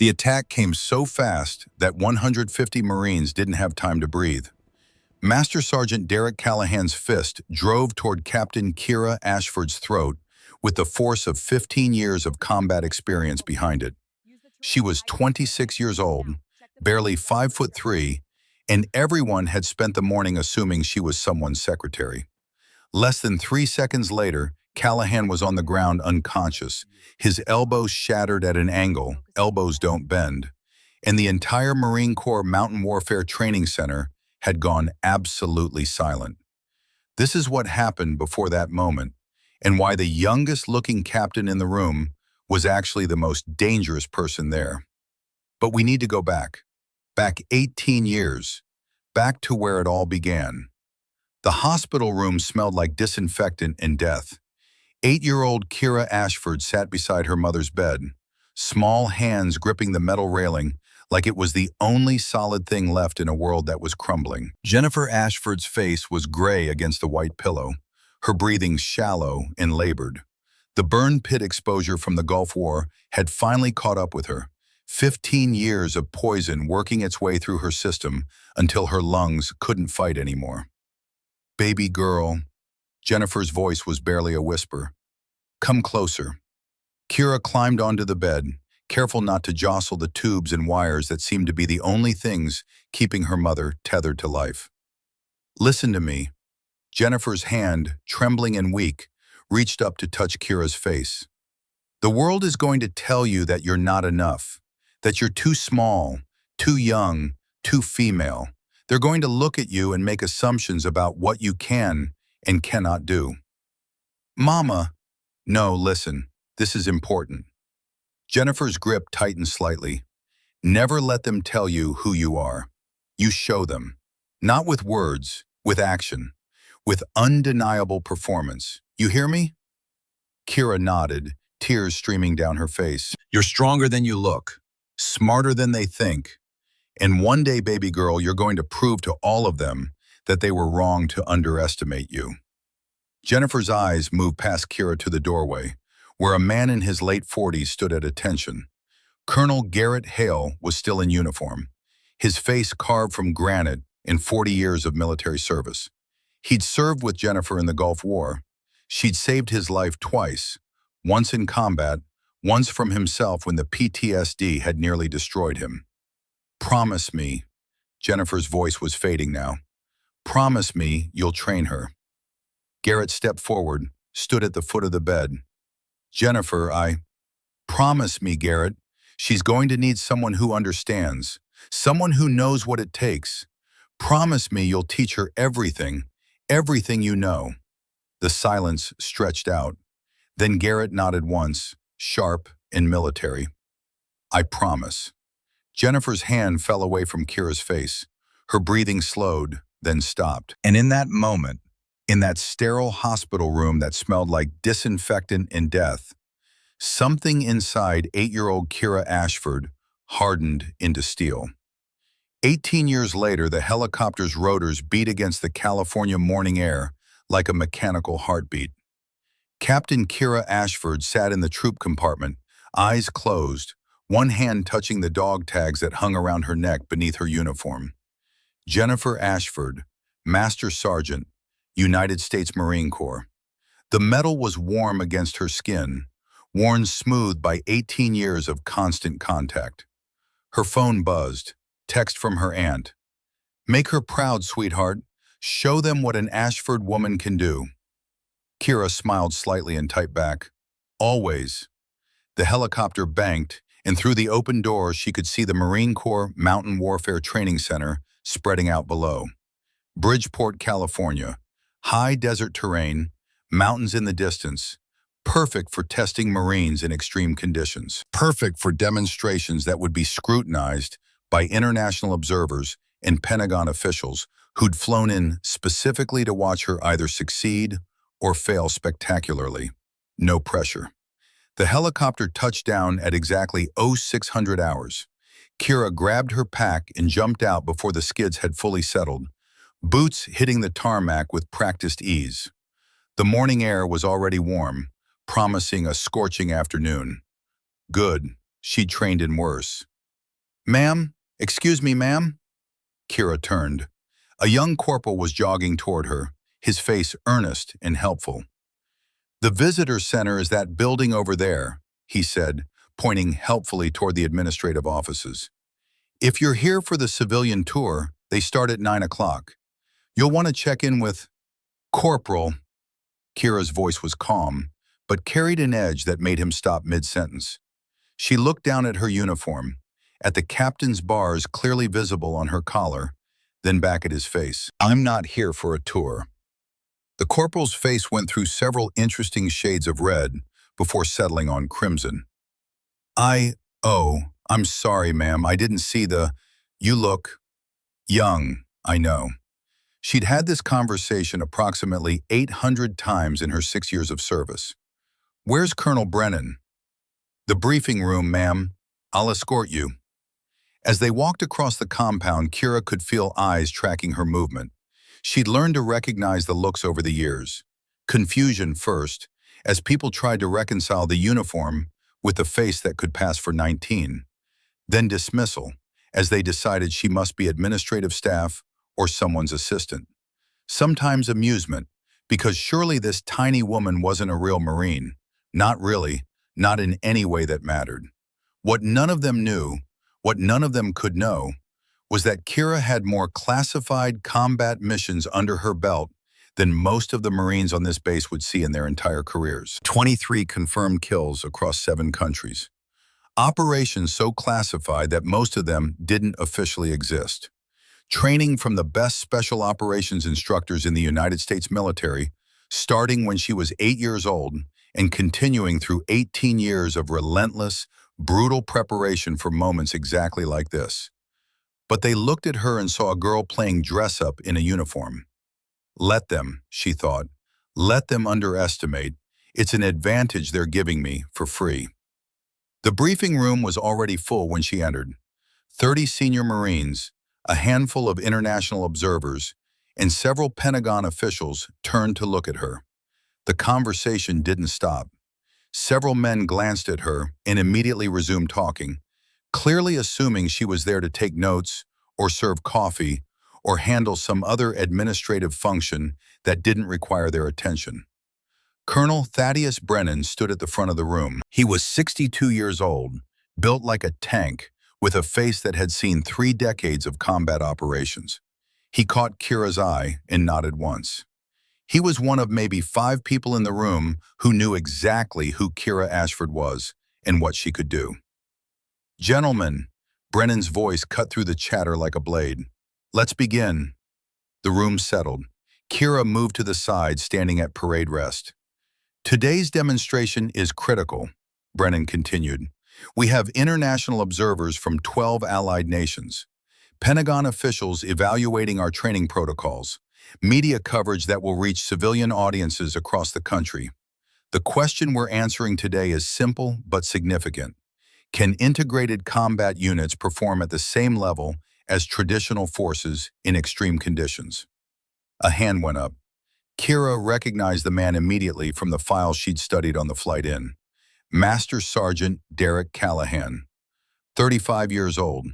The attack came so fast that 150 Marines didn't have time to breathe. Master Sergeant Derek Callahan's fist drove toward Captain Kira Ashford's throat with the force of 15 years of combat experience behind it. She was 26 years old, barely 5'3", and everyone had spent the morning assuming she was someone's secretary. Less than 3 seconds later, Callahan was on the ground unconscious, his elbows shattered at an angle, elbows don't bend, and the entire Marine Corps Mountain Warfare Training Center had gone absolutely silent. This is what happened before that moment, and why the youngest-looking captain in the room was actually the most dangerous person there. But we need to go back 18 years, back to where it all began. The hospital room smelled like disinfectant and death. 8-year-old Kira Ashford sat beside her mother's bed, small hands gripping the metal railing like it was the only solid thing left in a world that was crumbling. Jennifer Ashford's face was gray against the white pillow, her breathing shallow and labored. The burn pit exposure from the Gulf War had finally caught up with her, 15 years of poison working its way through her system until her lungs couldn't fight anymore. "Baby girl," Jennifer's voice was barely a whisper. "Come closer." Kira climbed onto the bed, careful not to jostle the tubes and wires that seemed to be the only things keeping her mother tethered to life. "Listen to me." Jennifer's hand, trembling and weak, reached up to touch Kira's face. "The world is going to tell you that you're not enough, that you're too small, too young, too female. They're going to look at you and make assumptions about what you can and cannot do." "Mama." "No, listen, this is important." Jennifer's grip tightened slightly. "Never let them tell you who you are. You show them. Not with words, with action, with undeniable performance. You hear me?" Kira nodded, tears streaming down her face. "You're stronger than you look, smarter than they think. And one day, baby girl, you're going to prove to all of them that they were wrong to underestimate you." Jennifer's eyes moved past Kira to the doorway, where a man in his late 40s stood at attention. Colonel Garrett Hale was still in uniform, his face carved from granite in 40 years of military service. He'd served with Jennifer in the Gulf War. She'd saved his life twice, once in combat, once from himself when the PTSD had nearly destroyed him. "Promise me," Jennifer's voice was fading now. "Promise me you'll train her." Garrett stepped forward, stood at the foot of the bed. "Jennifer, Promise me, Garrett. She's going to need someone who understands, someone who knows what it takes. Promise me you'll teach her everything, everything you know." The silence stretched out. Then Garrett nodded once, sharp and military. "I promise." Jennifer's hand fell away from Kira's face. Her breathing slowed, then stopped. And in that moment, in that sterile hospital room that smelled like disinfectant and death, something inside 8-year-old Kira Ashford hardened into steel. 18 years later, the helicopter's rotors beat against the California morning air like a mechanical heartbeat. Captain Kira Ashford sat in the troop compartment, eyes closed, one hand touching the dog tags that hung around her neck beneath her uniform. Jennifer Ashford, Master Sergeant, United States Marine Corps. The metal was warm against her skin, worn smooth by 18 years of constant contact. Her phone buzzed, text from her aunt. "Make her proud, sweetheart. Show them what an Ashford woman can do." Kira smiled slightly and typed back, "Always." The helicopter banked, and through the open door she could see the Marine Corps Mountain Warfare Training Center spreading out below. Bridgeport, California. High desert terrain, mountains in the distance. Perfect for testing Marines in extreme conditions. Perfect for demonstrations that would be scrutinized by international observers and Pentagon officials who'd flown in specifically to watch her either succeed or fail spectacularly. No pressure. The helicopter touched down at exactly 0600 hours. Kira grabbed her pack and jumped out before the skids had fully settled, boots hitting the tarmac with practiced ease. The morning air was already warm, promising a scorching afternoon. Good, she'd trained in worse. Ma'am? Excuse me, ma'am? Kira turned. A young corporal was jogging toward her, his face earnest and helpful. The visitor center is that building over there, he said, pointing helpfully toward the administrative offices. If you're here for the civilian tour, they start at 9 o'clock. You'll want to check in with Corporal. Kira's voice was calm, but carried an edge that made him stop mid-sentence. She looked down at her uniform, at the captain's bars clearly visible on her collar, then back at his face. I'm not here for a tour. The corporal's face went through several interesting shades of red before settling on crimson. I'm sorry, ma'am. I didn't see the... You look young, I know. She'd had this conversation approximately 800 times in her 6 years of service. Where's Colonel Brennan? The briefing room, ma'am. I'll escort you. As they walked across the compound, Kira could feel eyes tracking her movement. She'd learned to recognize the looks over the years. Confusion first, as people tried to reconcile the uniform with the face that could pass for 19. Then dismissal, as they decided she must be administrative staff or someone's assistant. Sometimes amusement, because surely this tiny woman wasn't a real Marine. Not really, not in any way that mattered. What none of them knew, what none of them could know, was that Kira had more classified combat missions under her belt than most of the Marines on this base would see in their entire careers. 23 confirmed kills across 7 countries. Operations so classified that most of them didn't officially exist. Training from the best special operations instructors in the United States military, starting when she was 8 years old and continuing through 18 years of relentless, brutal preparation for moments exactly like this. But they looked at her and saw a girl playing dress-up in a uniform. Let them, she thought. Let them underestimate. It's an advantage they're giving me for free. The briefing room was already full when she entered. 30 senior Marines, a handful of international observers, and several Pentagon officials turned to look at her. The conversation didn't stop. Several men glanced at her and immediately resumed talking, clearly assuming she was there to take notes or serve coffee or handle some other administrative function that didn't require their attention. Colonel Thaddeus Brennan stood at the front of the room. He was 62 years old, built like a tank, with a face that had seen 3 decades of combat operations. He caught Kira's eye and nodded once. He was one of maybe 5 people in the room who knew exactly who Kira Ashford was and what she could do. Gentlemen, Brennan's voice cut through the chatter like a blade. Let's begin. The room settled. Kira moved to the side, standing at parade rest. Today's demonstration is critical, Brennan continued. We have international observers from 12 allied nations, Pentagon officials evaluating our training protocols, media coverage that will reach civilian audiences across the country. The question we're answering today is simple but significant. Can integrated combat units perform at the same level as traditional forces in extreme conditions? A hand went up. Kira recognized the man immediately from the file she'd studied on the flight in. Master Sergeant Derek Callahan, 35 years old,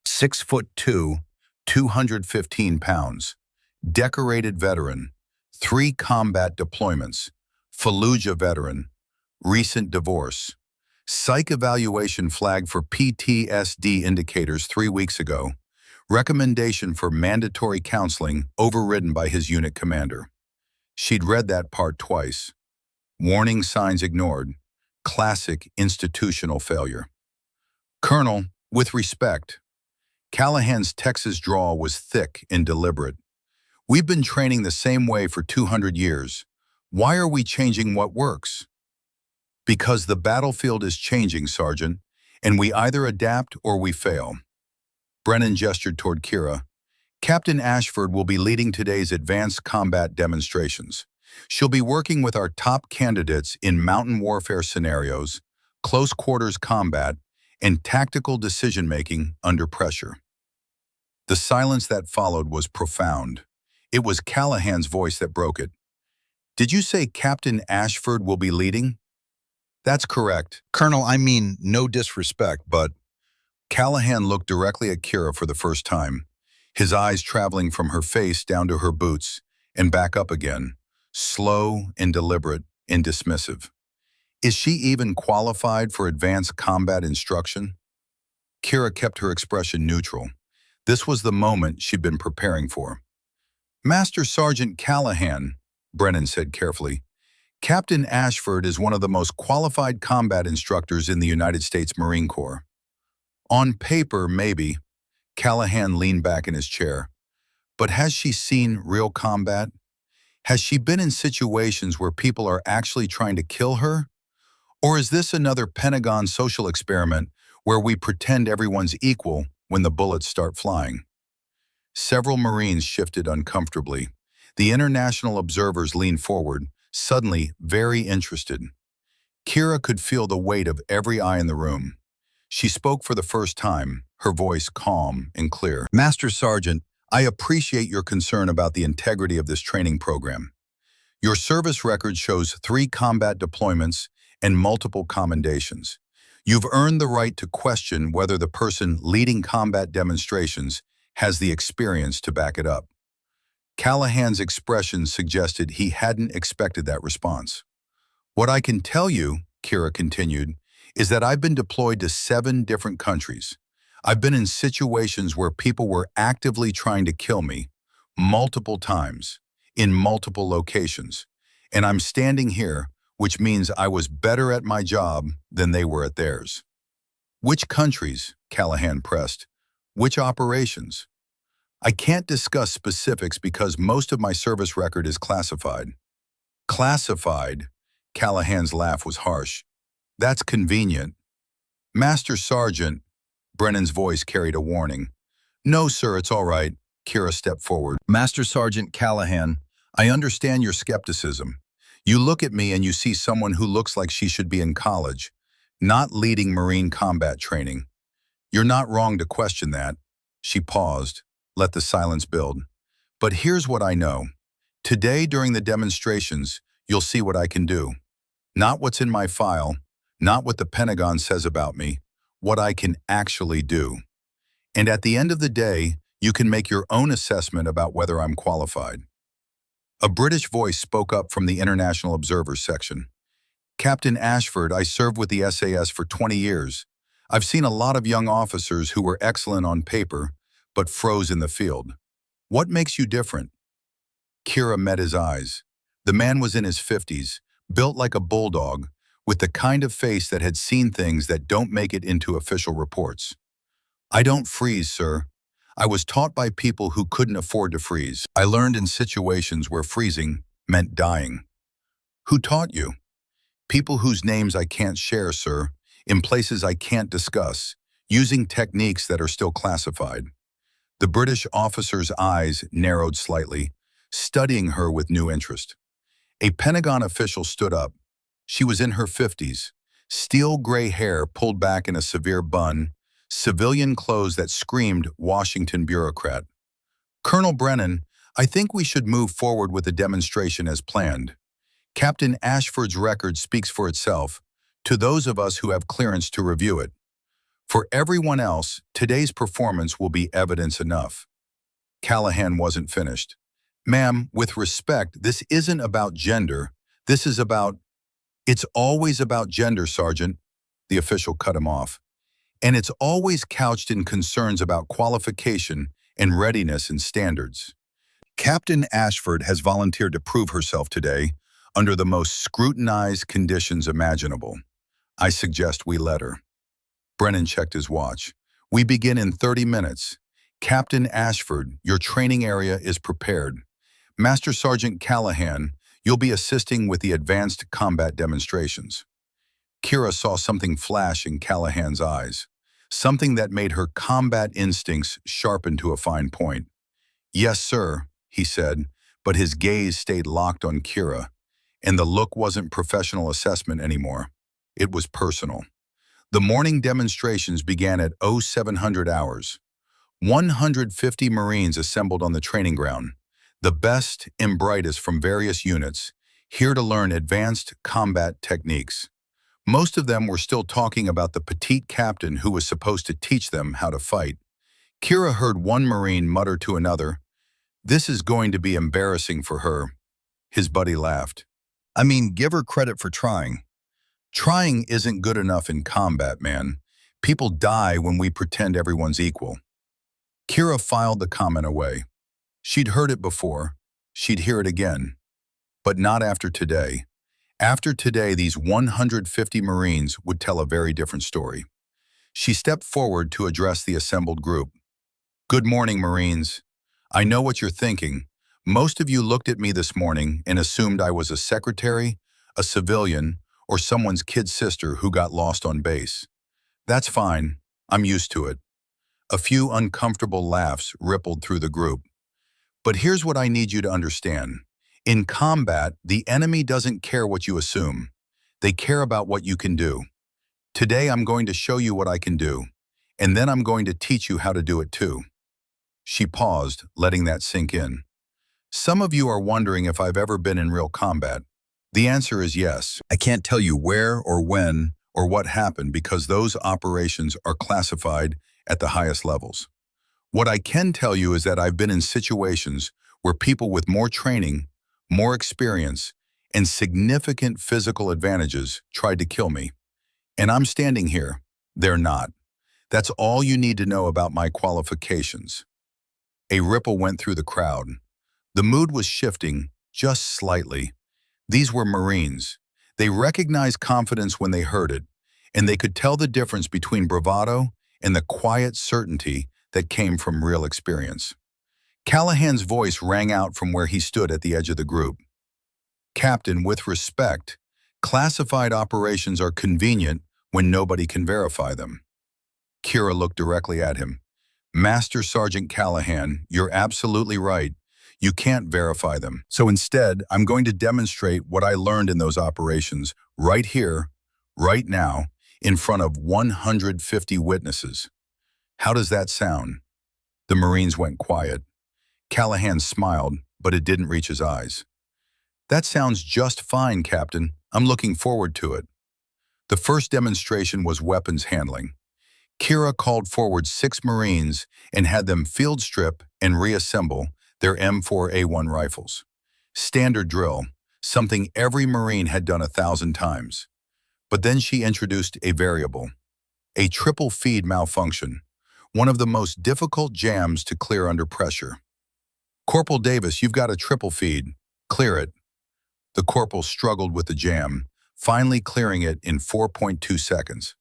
6'2", 215 pounds, decorated veteran, 3 combat deployments, Fallujah veteran, recent divorce, psych evaluation flagged for PTSD indicators 3 weeks ago, recommendation for mandatory counseling overridden by his unit commander. She'd read that part twice. Warning signs ignored. Classic institutional failure. Colonel, with respect. Callahan's Texas drawl was thick and deliberate. We've been training the same way for 200 years. Why are we changing what works? Because the battlefield is changing, Sergeant, and we either adapt or we fail. Brennan gestured toward Kira. Captain Ashford will be leading today's advanced combat demonstrations. She'll be working with our top candidates in mountain warfare scenarios, close quarters combat, and tactical decision-making under pressure. The silence that followed was profound. It was Callahan's voice that broke it. Did you say Captain Ashford will be leading? That's correct. Colonel, I mean no disrespect, but Callahan looked directly at Kira for the first time, his eyes traveling from her face down to her boots and back up again, slow and deliberate and dismissive. Is she even qualified for advanced combat instruction? Kira kept her expression neutral. This was the moment she'd been preparing for. Master Sergeant Callahan, Brennan said carefully, Captain Ashford is one of the most qualified combat instructors in the United States Marine Corps. On paper, maybe. Callahan leaned back in his chair. But has she seen real combat? Has she been in situations where people are actually trying to kill her? Or is this another Pentagon social experiment where we pretend everyone's equal when the bullets start flying? Several Marines shifted uncomfortably. The international observers leaned forward, suddenly very interested. Kira could feel the weight of every eye in the room. She spoke for the first time, her voice calm and clear. Master Sergeant, I appreciate your concern about the integrity of this training program. Your service record shows 3 combat deployments and multiple commendations. You've earned the right to question whether the person leading combat demonstrations has the experience to back it up. Callahan's expression suggested he hadn't expected that response. What I can tell you, Kira continued, is that I've been deployed to 7 different countries. I've been in situations where people were actively trying to kill me, multiple times, in multiple locations. And I'm standing here, which means I was better at my job than they were at theirs. Which countries? Callahan pressed. Which operations? I can't discuss specifics because most of my service record is classified. Classified? Callahan's laugh was harsh. That's convenient. Master Sergeant, Brennan's voice carried a warning. No, sir, it's all right. Kira stepped forward. Master Sergeant Callahan, I understand your skepticism. You look at me and you see someone who looks like she should be in college, not leading Marine combat training. You're not wrong to question that. She paused, let the silence build. But here's what I know. Today, during the demonstrations, you'll see what I can do. Not what's in my file, not what the Pentagon says about me, what I can actually do. And at the end of the day, you can make your own assessment about whether I'm qualified. A British voice spoke up from the International Observers section. Captain Ashford, I served with the SAS for 20 years. I've seen a lot of young officers who were excellent on paper, but froze in the field. What makes you different? Kira met his eyes. The man was in his 50s, built like a bulldog, with the kind of face that had seen things that don't make it into official reports. I don't freeze, sir. I was taught by people who couldn't afford to freeze. I learned in situations where freezing meant dying. Who taught you? People whose names I can't share, sir, in places I can't discuss, using techniques that are still classified. The British officer's eyes narrowed slightly, studying her with new interest. A Pentagon official stood up. She was in her 50s, steel gray hair pulled back in a severe bun, civilian clothes that screamed Washington bureaucrat. Colonel Brennan, I think we should move forward with the demonstration as planned. Captain Ashford's record speaks for itself, to those of us who have clearance to review it. For everyone else, today's performance will be evidence enough. Callahan wasn't finished. Ma'am, with respect, this isn't about gender. This is about... It's always about gender, Sergeant. The official cut him off. And it's always couched in concerns about qualification and readiness and standards. Captain Ashford has volunteered to prove herself today under the most scrutinized conditions imaginable. I suggest we let her. Brennan checked his watch. We begin in 30 minutes. Captain Ashford, your training area is prepared. Master Sergeant Callahan, you'll be assisting with the advanced combat demonstrations. Kira saw something flash in Callahan's eyes, something that made her combat instincts sharpen to a fine point. Yes, sir, he said, but his gaze stayed locked on Kira, and the look wasn't professional assessment anymore. It was personal. The morning demonstrations began at 0700 hours. 150 Marines assembled on the training ground, the best and brightest from various units, here to learn advanced combat techniques. Most of them were still talking about the petite captain who was supposed to teach them how to fight. Kira heard one Marine mutter to another, "This is going to be embarrassing for her." His buddy laughed. "I mean, give her credit for trying. Trying isn't good enough in combat, man. People die when we pretend everyone's equal." Kira filed the comment away. She'd heard it before. She'd hear it again. But not after today. After today, these 150 Marines would tell a very different story. She stepped forward to address the assembled group. "Good morning, Marines. I know what you're thinking. Most of you looked at me this morning and assumed I was a secretary, a civilian, or someone's kid sister who got lost on base. That's fine. I'm used to it." A few uncomfortable laughs rippled through the group. "But here's what I need you to understand. In combat, the enemy doesn't care what you assume. They care about what you can do. Today I'm going to show you what I can do, and then I'm going to teach you how to do it too." She paused, letting that sink in. Some of you are wondering if I've ever been in real combat. The answer is yes. I can't tell you where or when or what happened because those operations are classified at the highest levels. What I can tell you is that I've been in situations where people with more training, more experience, and significant physical advantages tried to kill me. And I'm standing here. They're not. That's all you need to know about my qualifications. A ripple went through the crowd. The mood was shifting, just slightly. These were Marines. They recognized confidence when they heard it, and they could tell the difference between bravado and the quiet certainty that came from real experience. Callahan's voice rang out from where he stood at the edge of the group. "Captain, with respect, classified operations are convenient when nobody can verify them." Kira looked directly at him. "Master Sergeant Callahan, you're absolutely right. You can't verify them. So instead, I'm going to demonstrate what I learned in those operations right here, right now, in front of 150 witnesses. How does that sound?" The Marines went quiet. Callahan smiled, but it didn't reach his eyes. "That sounds just fine, Captain. I'm looking forward to it." The first demonstration was weapons handling. Kira called forward 6 Marines and had them field strip and reassemble their M4A1 rifles. Standard drill, something every Marine had done 1,000 times. But then she introduced a variable, a triple feed malfunction, one of the most difficult jams to clear under pressure. "Corporal Davis, you've got a triple feed. Clear it." The corporal struggled with the jam, finally clearing it in 4.2 seconds.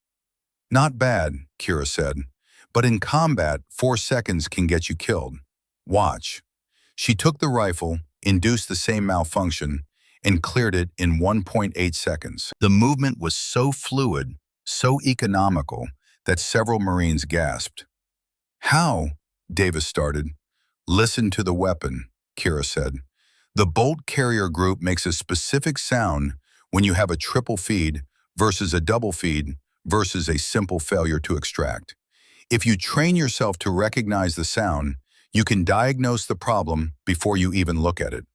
"Not bad," Kira said, "but in combat, 4 seconds can get you killed. Watch." She took the rifle, induced the same malfunction, and cleared it in 1.8 seconds. The movement was so fluid, so economical, that several Marines gasped. "How?" Davis started. "Listen to the weapon," Kira said. "The bolt carrier group makes a specific sound when you have a triple feed versus a double feed versus a simple failure to extract. If you train yourself to recognize the sound, you can diagnose the problem before you even look at it.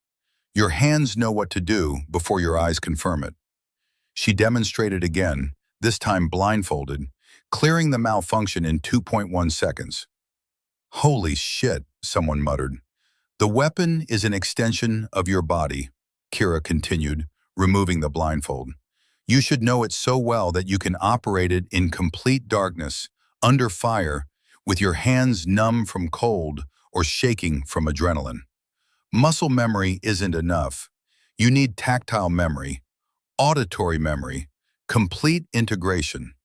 Your hands know what to do before your eyes confirm it." She demonstrated again, this time blindfolded, clearing the malfunction in 2.1 seconds. "Holy shit," someone muttered. "The weapon is an extension of your body," Kira continued, removing the blindfold. "You should know it so well that you can operate it in complete darkness, under fire, with your hands numb from cold or shaking from adrenaline. Muscle memory isn't enough. You need tactile memory, auditory memory, complete integration."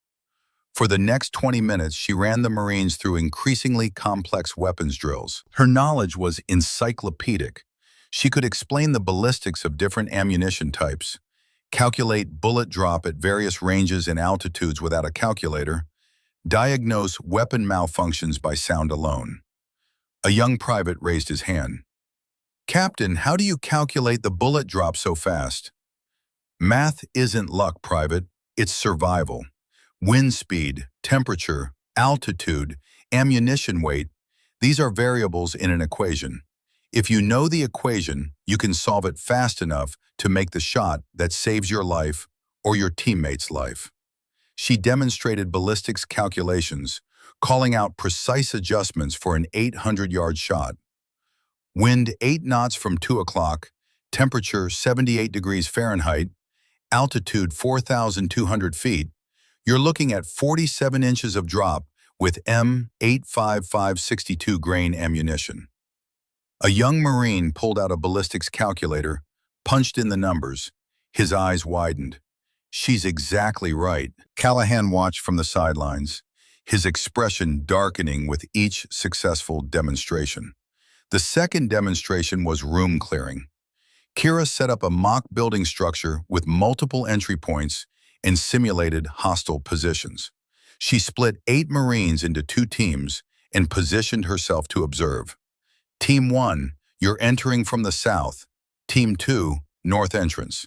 For the next 20 minutes, she ran the Marines through increasingly complex weapons drills. Her knowledge was encyclopedic. She could explain the ballistics of different ammunition types, calculate bullet drop at various ranges and altitudes without a calculator, diagnose weapon malfunctions by sound alone. A young private raised his hand. "Captain, how do you calculate the bullet drop so fast?" "Math isn't luck, Private. It's survival. Wind speed, temperature, altitude, ammunition weight, these are variables in an equation. If you know the equation, you can solve it fast enough to make the shot that saves your life or your teammate's life." She demonstrated ballistics calculations, calling out precise adjustments for an 800-yard shot. Wind 8 knots from 2 o'clock, temperature 78 degrees Fahrenheit, altitude 4,200 feet. You're looking at 47 inches of drop with M85562 grain ammunition. A young Marine pulled out a ballistics calculator, punched in the numbers. His eyes widened. She's exactly right. Callahan watched from the sidelines, his expression darkening with each successful demonstration. The second demonstration was room clearing. Kira set up a mock building structure with multiple entry points and simulated hostile positions. She split 8 Marines into 2 teams and positioned herself to observe. Team 1, you're entering from the south. Team 2, north entrance.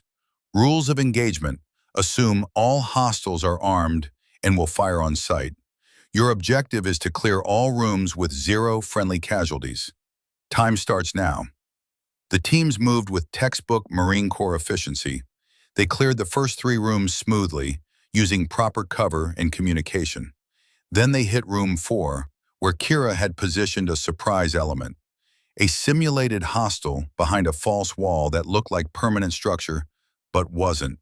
Rules of engagement: assume all hostiles are armed and will fire on sight. Your objective is to clear all rooms with 0 friendly casualties. Time starts now. The teams moved with textbook Marine Corps efficiency. They cleared the first 3 rooms smoothly, using proper cover and communication. Then they hit room 4, where Kira had positioned a surprise element. A simulated hostile behind a false wall that looked like permanent structure, but wasn't.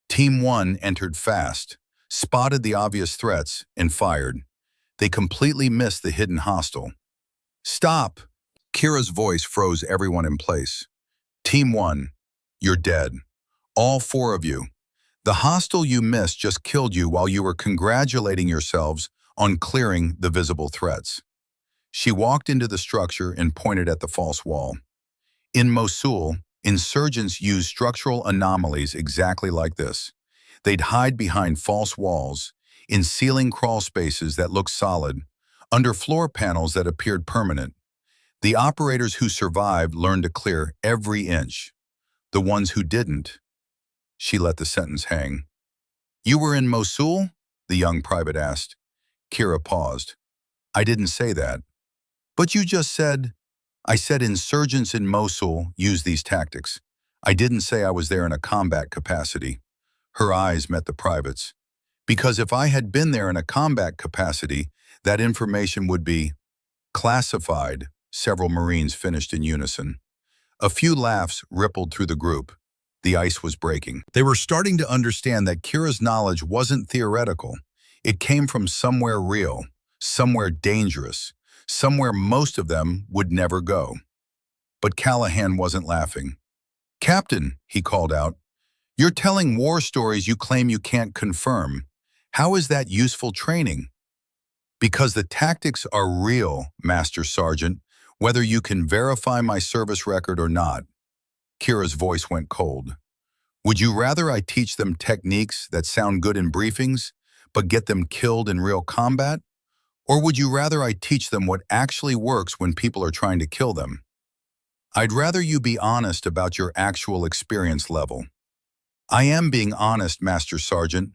Team 1 entered fast, spotted the obvious threats, and fired. They completely missed the hidden hostile. Stop! Kira's voice froze everyone in place. Team 1, you're dead. All 4 of you. The hostile you missed just killed you while you were congratulating yourselves on clearing the visible threats. She walked into the structure and pointed at the false wall. In Mosul, insurgents used structural anomalies exactly like this. They'd hide behind false walls, in ceiling crawl spaces that looked solid, under floor panels that appeared permanent. The operators who survived learned to clear every inch. The ones who didn't. She let the sentence hang. You were in Mosul? The young private asked. Kira paused. I didn't say that. But you just said... I said insurgents in Mosul use these tactics. I didn't say I was there in a combat capacity. Her eyes met the private's. Because if I had been there in a combat capacity, that information would be classified, several Marines finished in unison. A few laughs rippled through the group. The ice was breaking. They were starting to understand that Kira's knowledge wasn't theoretical. It came from somewhere real, somewhere dangerous, somewhere most of them would never go. But Callahan wasn't laughing. Captain, he called out, you're telling war stories you claim you can't confirm. How is that useful training? Because the tactics are real, Master Sergeant, whether you can verify my service record or not. Kira's voice went cold. Would you rather I teach them techniques that sound good in briefings, but get them killed in real combat? Or would you rather I teach them what actually works when people are trying to kill them? I'd rather you be honest about your actual experience level. I am being honest, Master Sergeant.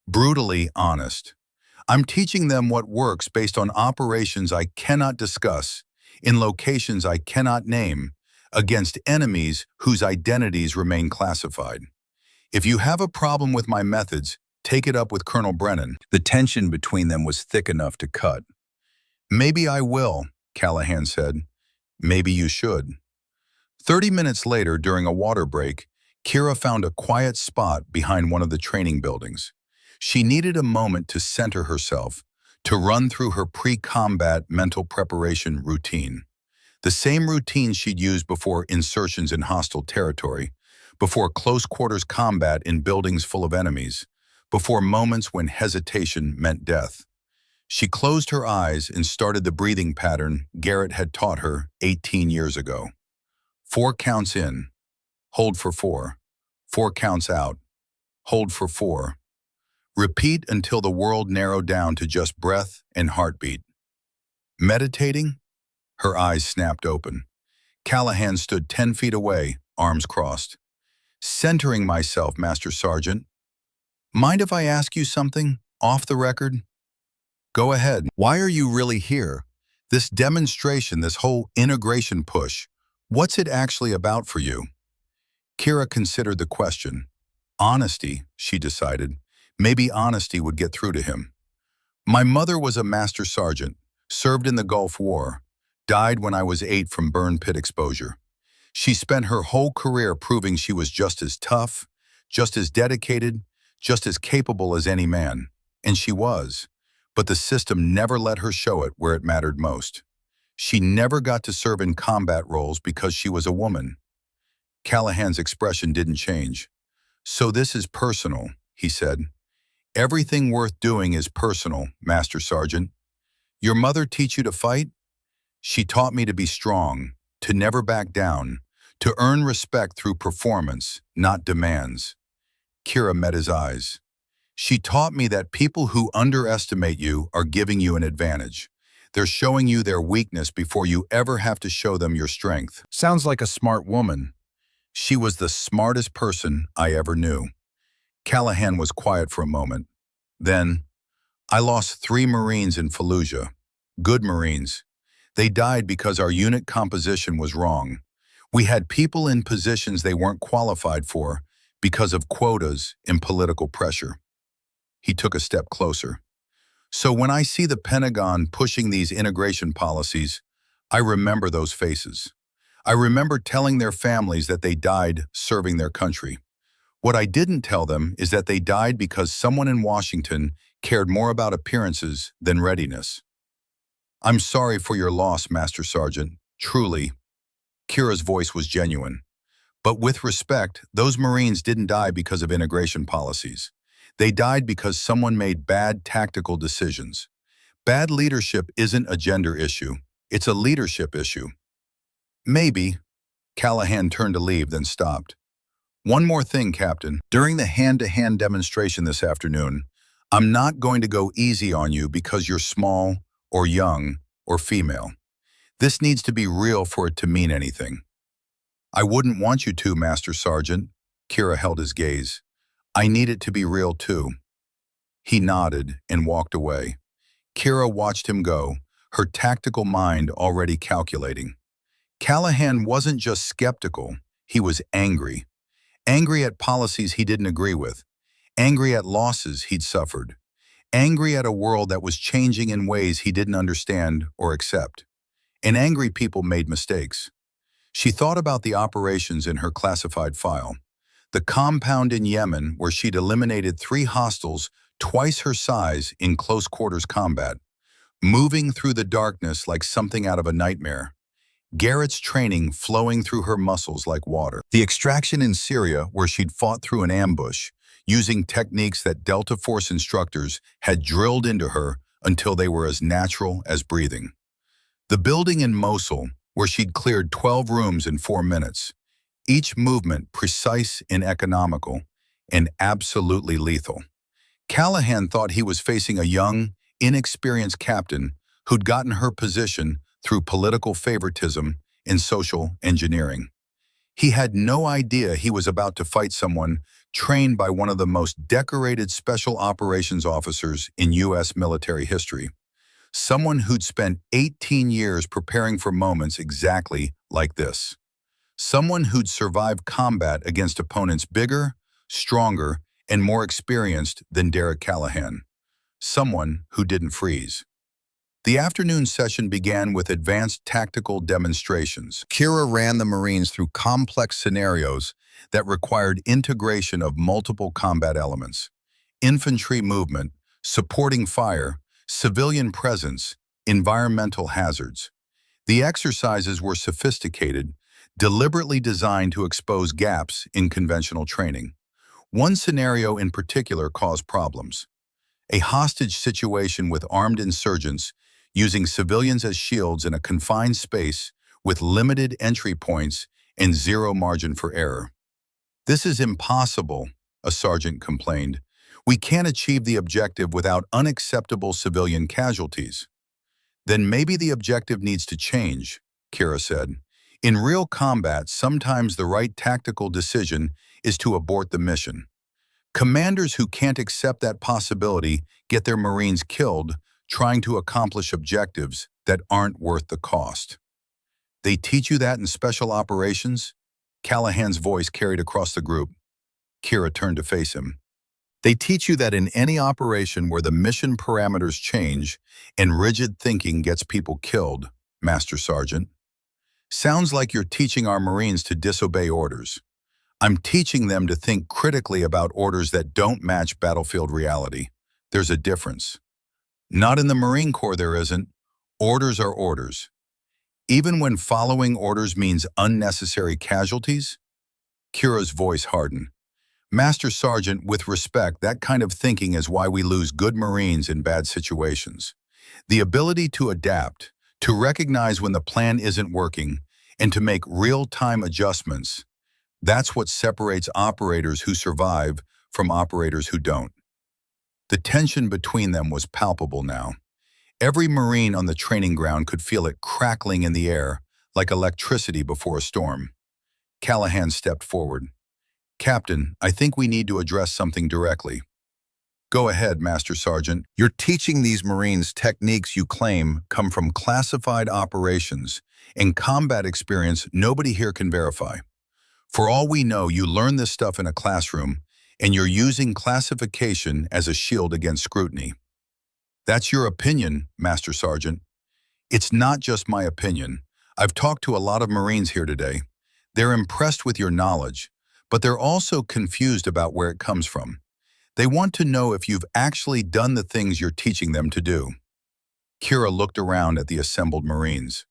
Brutally honest. I'm teaching them what works based on operations I cannot discuss, in locations I cannot name, against enemies whose identities remain classified. If you have a problem with my methods, take it up with Colonel Brennan. The tension between them was thick enough to cut. Maybe I will, Callahan said. Maybe you should. 30 minutes later, during a water break, Kira found a quiet spot behind one of the training buildings. She needed a moment to center herself, to run through her pre-combat mental preparation routine. The same routine she'd used before insertions in hostile territory, before close-quarters combat in buildings full of enemies, before moments when hesitation meant death. She closed her eyes and started the breathing pattern Garrett had taught her 18 years ago. 4 counts in, hold for 4. 4 counts out, hold for 4. Repeat until the world narrowed down to just breath and heartbeat. Meditating? Her eyes snapped open. Callahan stood 10 feet away, arms crossed. Centering myself, Master Sergeant. Mind if I ask you something, off the record? Go ahead. Why are you really here? This demonstration, this whole integration push, what's it actually about for you? Kira considered the question. Honesty, she decided. Maybe honesty would get through to him. My mother was a master sergeant, served in the Gulf War, died when I was 8 from burn pit exposure. She spent her whole career proving she was just as tough, just as dedicated, just as capable as any man. And she was. But the system never let her show it where it mattered most. She never got to serve in combat roles because she was a woman. Callahan's expression didn't change. "So this is personal," he said. "Everything worth doing is personal, Master Sergeant. Your mother teach you to fight? She taught me to be strong, to never back down, to earn respect through performance, not demands." Kira met his eyes. "She taught me that people who underestimate you are giving you an advantage. They're showing you their weakness before you ever have to show them your strength." Sounds like a smart woman. She was the smartest person I ever knew. Callahan was quiet for a moment. Then, "I lost 3 Marines in Fallujah. Good Marines. They died because our unit composition was wrong. We had people in positions they weren't qualified for because of quotas and political pressure." He took a step closer. "So when I see the Pentagon pushing these integration policies, I remember those faces. I remember telling their families that they died serving their country. What I didn't tell them is that they died because someone in Washington cared more about appearances than readiness." "I'm sorry for your loss, Master Sergeant. Truly." Kira's voice was genuine. "But with respect, those Marines didn't die because of integration policies. They died because someone made bad tactical decisions. Bad leadership isn't a gender issue. It's a leadership issue." "Maybe." Callahan turned to leave, then stopped. "One more thing, Captain. During the hand-to-hand demonstration this afternoon, I'm not going to go easy on you because you're small or young or female. This needs to be real for it to mean anything." "I wouldn't want you to, Master Sergeant." Kira held his gaze. "I need it to be real too." He nodded and walked away. Kira watched him go, her tactical mind already calculating. Callahan wasn't just skeptical, he was angry. Angry at policies he didn't agree with. Angry at losses he'd suffered. Angry at a world that was changing in ways he didn't understand or accept. And angry people made mistakes. She thought about the operations in her classified file. The compound in Yemen where she'd eliminated 3 hostiles twice her size in close quarters combat, moving through the darkness like something out of a nightmare. Garrett's training flowing through her muscles like water. The extraction in Syria where she'd fought through an ambush, using techniques that Delta Force instructors had drilled into her until they were as natural as breathing. The building in Mosul where she'd cleared 12 rooms in 4 minutes. Each movement precise and economical, and absolutely lethal. Callahan thought he was facing a young, inexperienced captain who'd gotten her position through political favoritism and social engineering. He had no idea he was about to fight someone trained by one of the most decorated special operations officers in U.S. military history. Someone who'd spent 18 years preparing for moments exactly like this. Someone who'd survived combat against opponents bigger, stronger, and more experienced than Derek Callahan. Someone who didn't freeze. The afternoon session began with advanced tactical demonstrations. Kira ran the Marines through complex scenarios that required integration of multiple combat elements. Infantry movement, supporting fire, civilian presence, environmental hazards. The exercises were sophisticated, deliberately designed to expose gaps in conventional training. One scenario in particular caused problems. A hostage situation with armed insurgents using civilians as shields in a confined space with limited entry points and zero margin for error. "This is impossible," a sergeant complained. "We can't achieve the objective without unacceptable civilian casualties." "Then maybe the objective needs to change," Kira said. "In real combat, sometimes the right tactical decision is to abort the mission. Commanders who can't accept that possibility get their Marines killed trying to accomplish objectives that aren't worth the cost." "They teach you that in special operations?" Callahan's voice carried across the group. Kira turned to face him. They teach you that in any operation where the mission parameters change and rigid thinking gets people killed, Master Sergeant. Sounds like you're teaching our Marines to disobey orders. I'm teaching them to think critically about orders that don't match battlefield reality. There's a difference. Not in the Marine Corps there isn't. Orders are orders. Even when following orders means unnecessary casualties? Kira's voice hardened. Master Sergeant, with respect, that kind of thinking is why we lose good Marines in bad situations. The ability to adapt, to recognize when the plan isn't working, and to make real-time adjustments, that's what separates operators who survive from operators who don't. The tension between them was palpable now. Every Marine on the training ground could feel it crackling in the air, like electricity before a storm. Callahan stepped forward. Captain, I think we need to address something directly. Go ahead, Master Sergeant. You're teaching these Marines techniques you claim come from classified operations and combat experience nobody here can verify. For all we know, you learn this stuff in a classroom, and you're using classification as a shield against scrutiny. That's your opinion, Master Sergeant. It's not just my opinion. I've talked to a lot of Marines here today. They're impressed with your knowledge, but they're also confused about where it comes from. They want to know if you've actually done the things you're teaching them to do. Kira looked around at the assembled Marines.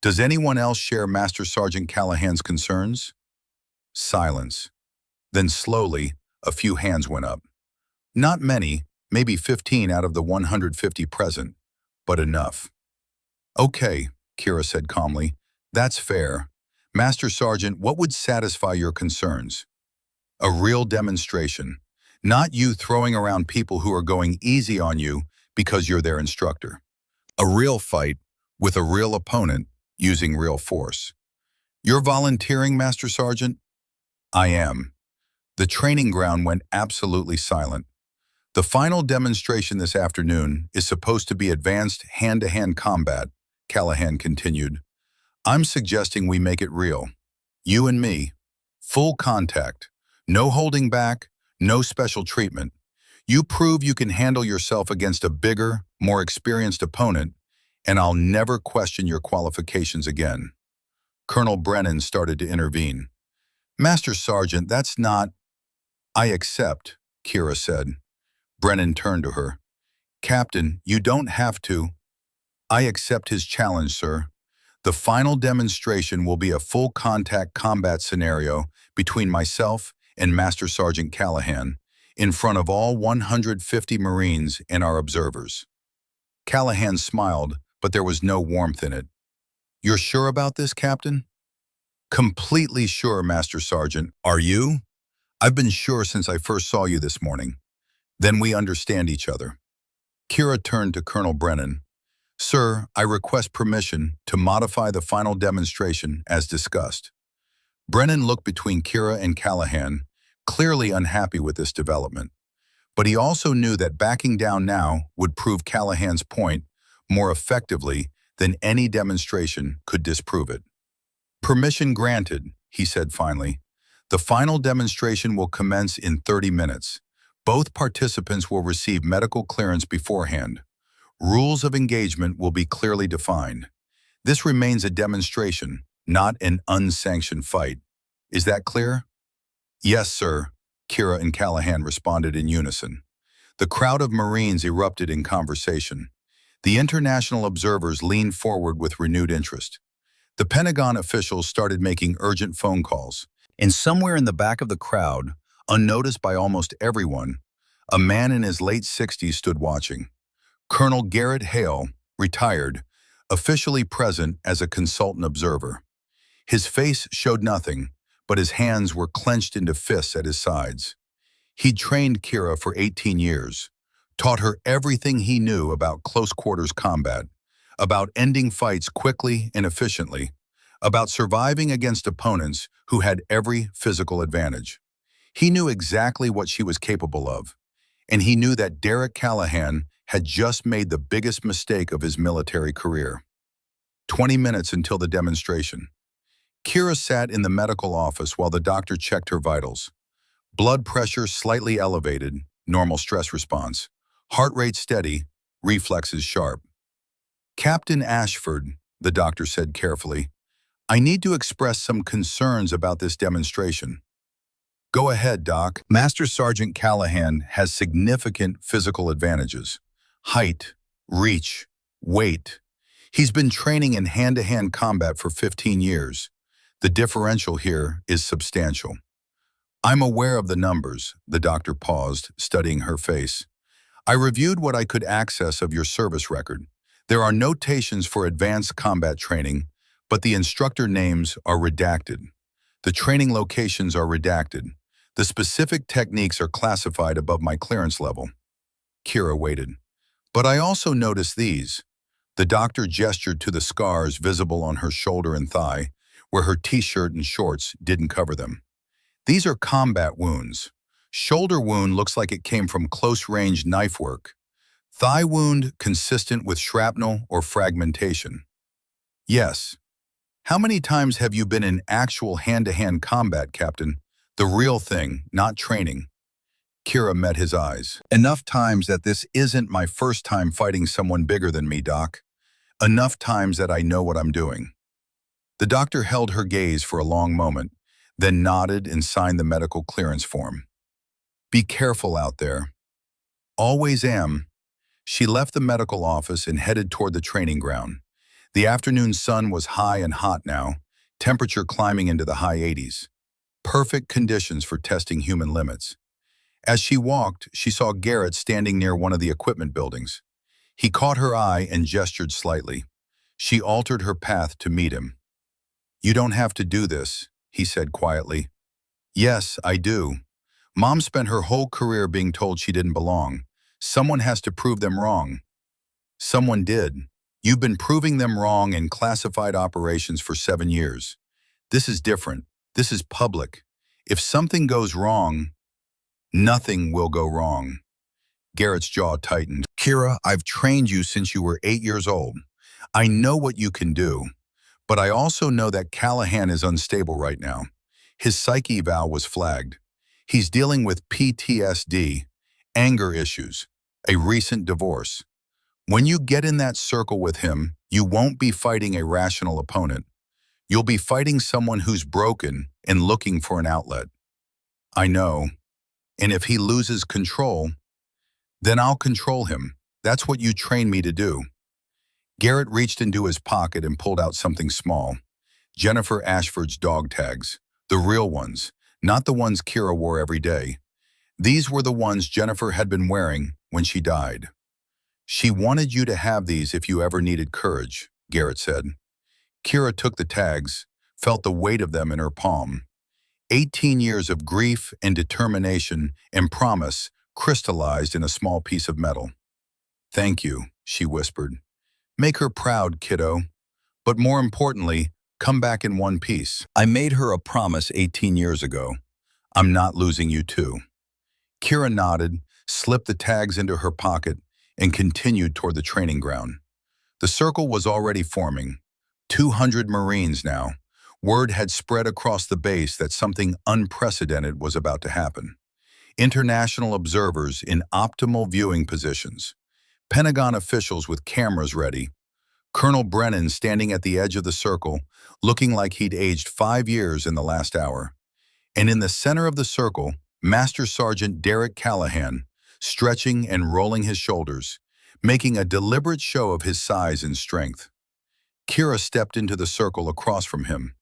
Does anyone else share Master Sergeant Callahan's concerns? Silence. Then slowly, a few hands went up. Not many, maybe 15 out of the 150 present, but enough. Okay, Kira said calmly. That's fair. Master Sergeant, what would satisfy your concerns? A real demonstration. Not you throwing around people who are going easy on you because you're their instructor. A real fight with a real opponent using real force. You're volunteering, Master Sergeant? I am. The training ground went absolutely silent. The final demonstration this afternoon is supposed to be advanced hand-to-hand combat, Callahan continued. I'm suggesting we make it real. You and me. Full contact. No holding back. No special treatment. You prove you can handle yourself against a bigger, more experienced opponent, and I'll never question your qualifications again. Colonel Brennan started to intervene. Master Sergeant, that's not... I accept, Kira said. Brennan turned to her. Captain, you don't have to. I accept his challenge, sir. The final demonstration will be a full contact combat scenario between myself and Master Sergeant Callahan, in front of all 150 Marines and our observers. Callahan smiled, but there was no warmth in it. You're sure about this, Captain? Completely sure, Master Sergeant. Are you? I've been sure since I first saw you this morning. Then we understand each other. Kira turned to Colonel Brennan. Sir, I request permission to modify the final demonstration as discussed. Brennan looked between Kira and Callahan, clearly unhappy with this development. But he also knew that backing down now would prove Callahan's point more effectively than any demonstration could disprove it. Permission granted, he said finally. The final demonstration will commence in 30 minutes. Both participants will receive medical clearance beforehand. Rules of engagement will be clearly defined. This remains a demonstration, not an unsanctioned fight. Is that clear? Yes, sir, Kira and Callahan responded in unison. The crowd of Marines erupted in conversation. The international observers leaned forward with renewed interest. The Pentagon officials started making urgent phone calls. And somewhere in the back of the crowd, unnoticed by almost everyone, a man in his late 60s stood watching. Colonel Garrett Hale, retired, officially present as a consultant observer. His face showed nothing, but his hands were clenched into fists at his sides. He'd trained Kira for 18 years, taught her everything he knew about close-quarters combat, about ending fights quickly and efficiently, about surviving against opponents who had every physical advantage. He knew exactly what she was capable of, and he knew that Derek Callahan had just made the biggest mistake of his military career. 20 minutes until the demonstration. Kira sat in the medical office while the doctor checked her vitals. Blood pressure slightly elevated, normal stress response. Heart rate steady, reflexes sharp. Captain Ashford, the doctor said carefully, I need to express some concerns about this demonstration. Go ahead, Doc. Master Sergeant Callahan has significant physical advantages. Height, reach, weight. He's been training in hand-to-hand combat for 15 years. The differential here is substantial. I'm aware of the numbers, the doctor paused, studying her face. I reviewed what I could access of your service record. There are notations for advanced combat training, but the instructor names are redacted. The training locations are redacted. The specific techniques are classified above my clearance level. Kira waited. But I also noticed these. The doctor gestured to the scars visible on her shoulder and thigh, where her t-shirt and shorts didn't cover them. These are combat wounds. Shoulder wound looks like it came from close-range knife work. Thigh wound consistent with shrapnel or fragmentation. Yes. How many times have you been in actual hand-to-hand combat, Captain? The real thing, not training. Kira met his eyes. Enough times that this isn't my first time fighting someone bigger than me, Doc. Enough times that I know what I'm doing. The doctor held her gaze for a long moment, then nodded and signed the medical clearance form. Be careful out there. Always am. She left the medical office and headed toward the training ground. The afternoon sun was high and hot now, temperature climbing into the high 80s. Perfect conditions for testing human limits. As she walked, she saw Garrett standing near one of the equipment buildings. He caught her eye and gestured slightly. She altered her path to meet him. You don't have to do this, he said quietly. Yes, I do. Mom spent her whole career being told she didn't belong. Someone has to prove them wrong. Someone did. You've been proving them wrong in classified operations for 7 years. This is different. This is public. If something goes wrong, nothing will go wrong. Garrett's jaw tightened. Kira, I've trained you since you were 8 years old. I know what you can do, but I also know that Callahan is unstable right now. His psyche eval was flagged. He's dealing with PTSD, anger issues, a recent divorce. When you get in that circle with him, you won't be fighting a rational opponent. You'll be fighting someone who's broken and looking for an outlet. I know. And if he loses control, then I'll control him. That's what you trained me to do. Garrett reached into his pocket and pulled out something small. Jennifer Ashford's dog tags. The real ones, not the ones Kira wore every day. These were the ones Jennifer had been wearing when she died. She wanted you to have these if you ever needed courage, Garrett said. Kira took the tags, felt the weight of them in her palm. 18 years of grief and determination and promise crystallized in a small piece of metal. Thank you, she whispered. Make her proud, kiddo. But more importantly, come back in one piece. I made her a promise 18 years ago. I'm not losing you too. Kira nodded, slipped the tags into her pocket, and continued toward the training ground. The circle was already forming. 200 Marines now. Word had spread across the base that something unprecedented was about to happen. International observers in optimal viewing positions. Pentagon officials with cameras ready. Colonel Brennan standing at the edge of the circle, looking like he'd aged 5 years in the last hour. And in the center of the circle, Master Sergeant Derek Callahan, stretching and rolling his shoulders, making a deliberate show of his size and strength. Kira stepped into the circle across from him.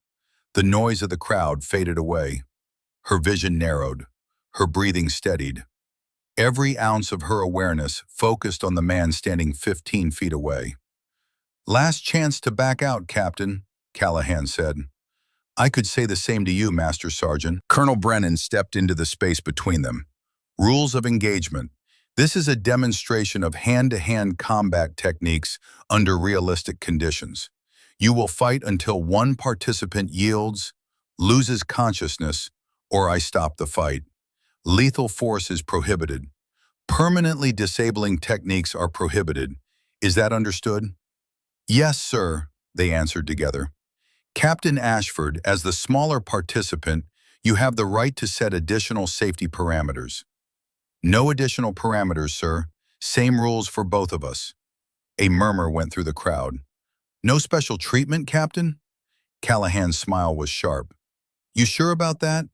The noise of the crowd faded away. Her vision narrowed. Her breathing steadied. Every ounce of her awareness focused on the man standing 15 feet away. Last chance to back out, Captain, Callahan said. I could say the same to you, Master Sergeant. Colonel Brennan stepped into the space between them. Rules of engagement. This is a demonstration of hand-to-hand combat techniques under realistic conditions. You will fight until one participant yields, loses consciousness, or I stop the fight. Lethal force is prohibited. Permanently disabling techniques are prohibited. Is that understood? Yes, sir, they answered together. Captain Ashford, as the smaller participant, you have the right to set additional safety parameters. No additional parameters, sir. Same rules for both of us. A murmur went through the crowd. No special treatment, Captain? Callahan's smile was sharp. You sure about that?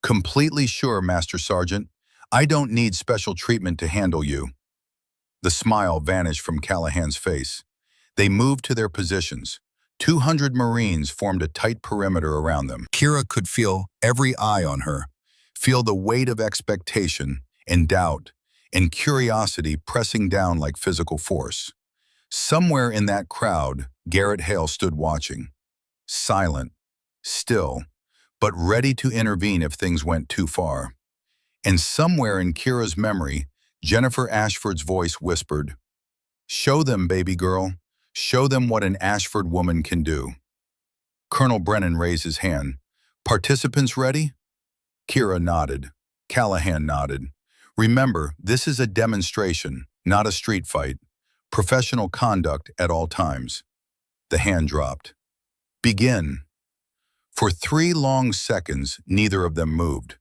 Completely sure, Master Sergeant. I don't need special treatment to handle you. The smile vanished from Callahan's face. They moved to their positions. 200 Marines formed a tight perimeter around them. Kira could feel every eye on her, feel the weight of expectation and doubt and curiosity pressing down like physical force. Somewhere in that crowd, Garrett Hale stood watching, silent, still, but ready to intervene if things went too far. And somewhere in Kira's memory, Jennifer Ashford's voice whispered, "Show them, baby girl. Show them what an Ashford woman can do." Colonel Brennan raised his hand. "Participants ready?" Kira nodded. Callahan nodded. "Remember, this is a demonstration, not a street fight. Professional conduct at all times." The hand dropped. "Begin." For 3 long seconds, neither of them moved.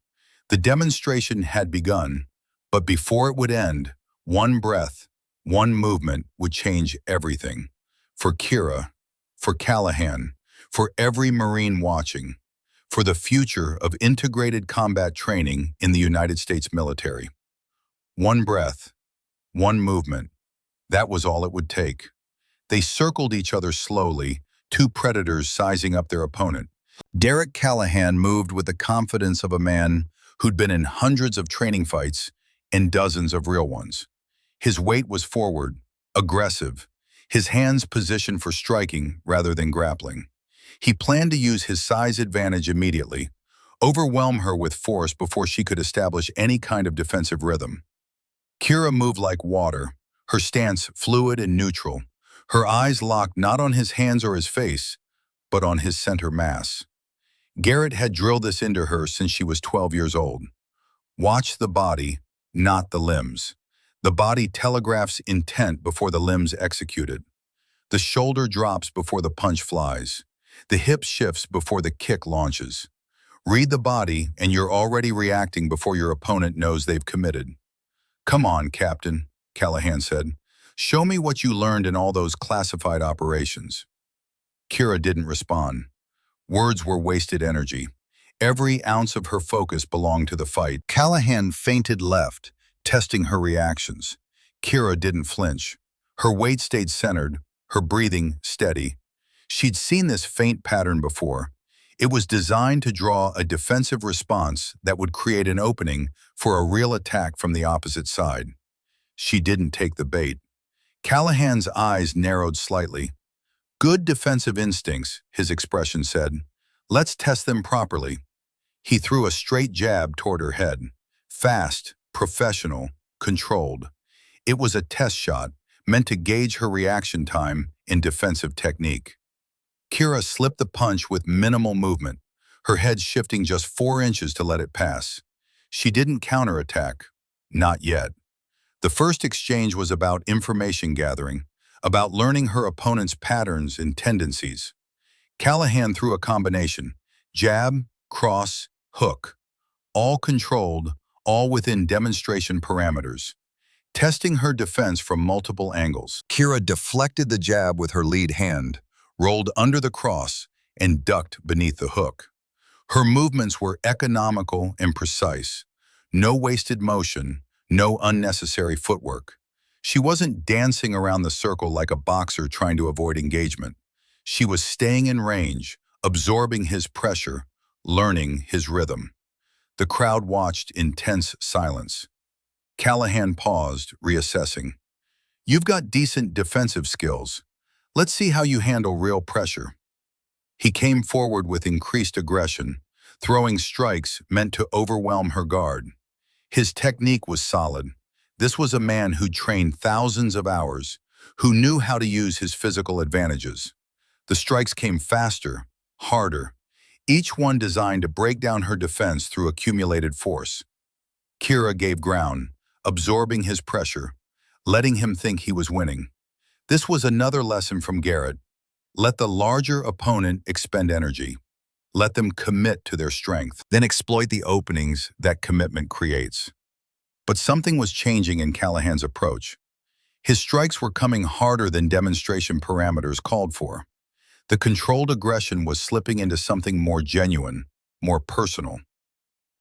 The demonstration had begun, but before it would end, one breath, one movement would change everything. For Kira, for Callahan, for every Marine watching, for the future of integrated combat training in the United States military. One breath, one movement. That was all it would take. They circled each other slowly, 2 predators sizing up their opponent. Derek Callahan moved with the confidence of a man who'd been in hundreds of training fights and dozens of real ones. His weight was forward, aggressive, his hands positioned for striking rather than grappling. He planned to use his size advantage immediately, overwhelm her with force before she could establish any kind of defensive rhythm. Kira moved like water, her stance fluid and neutral, her eyes locked not on his hands or his face, but on his center mass. Garrett had drilled this into her since she was 12 years old. Watch the body, not the limbs. The body telegraphs intent before the limbs execute it. The shoulder drops before the punch flies. The hip shifts before the kick launches. Read the body and you're already reacting before your opponent knows they've committed. "Come on, Captain," Callahan said. "Show me what you learned in all those classified operations." Kira didn't respond. Words were wasted energy. Every ounce of her focus belonged to the fight. Callahan feinted left, testing her reactions. Kira didn't flinch. Her weight stayed centered, her breathing steady. She'd seen this feint pattern before. It was designed to draw a defensive response that would create an opening for a real attack from the opposite side. She didn't take the bait. Callahan's eyes narrowed slightly. "Good defensive instincts," his expression said. "Let's test them properly." He threw a straight jab toward her head. Fast, professional, controlled. It was a test shot, meant to gauge her reaction time and defensive technique. Kira slipped the punch with minimal movement, her head shifting just 4 inches to let it pass. She didn't counterattack. Not yet. The first exchange was about information gathering, about learning her opponent's patterns and tendencies. Callahan threw a combination: jab, cross, hook. All controlled, all within demonstration parameters. Testing her defense from multiple angles. Kira deflected the jab with her lead hand, rolled under the cross, and ducked beneath the hook. Her movements were economical and precise. No wasted motion, no unnecessary footwork. She wasn't dancing around the circle like a boxer trying to avoid engagement. She was staying in range, absorbing his pressure, learning his rhythm. The crowd watched in tense silence. Callahan paused, reassessing. "You've got decent defensive skills. Let's see how you handle real pressure." He came forward with increased aggression, throwing strikes meant to overwhelm her guard. His technique was solid. This was a man who'd trained thousands of hours, who knew how to use his physical advantages. The strikes came faster, harder, each one designed to break down her defense through accumulated force. Kira gave ground, absorbing his pressure, letting him think he was winning. This was another lesson from Garrett. Let the larger opponent expend energy. Let them commit to their strength, then exploit the openings that commitment creates. But something was changing in Callahan's approach. His strikes were coming harder than demonstration parameters called for. The controlled aggression was slipping into something more genuine, more personal.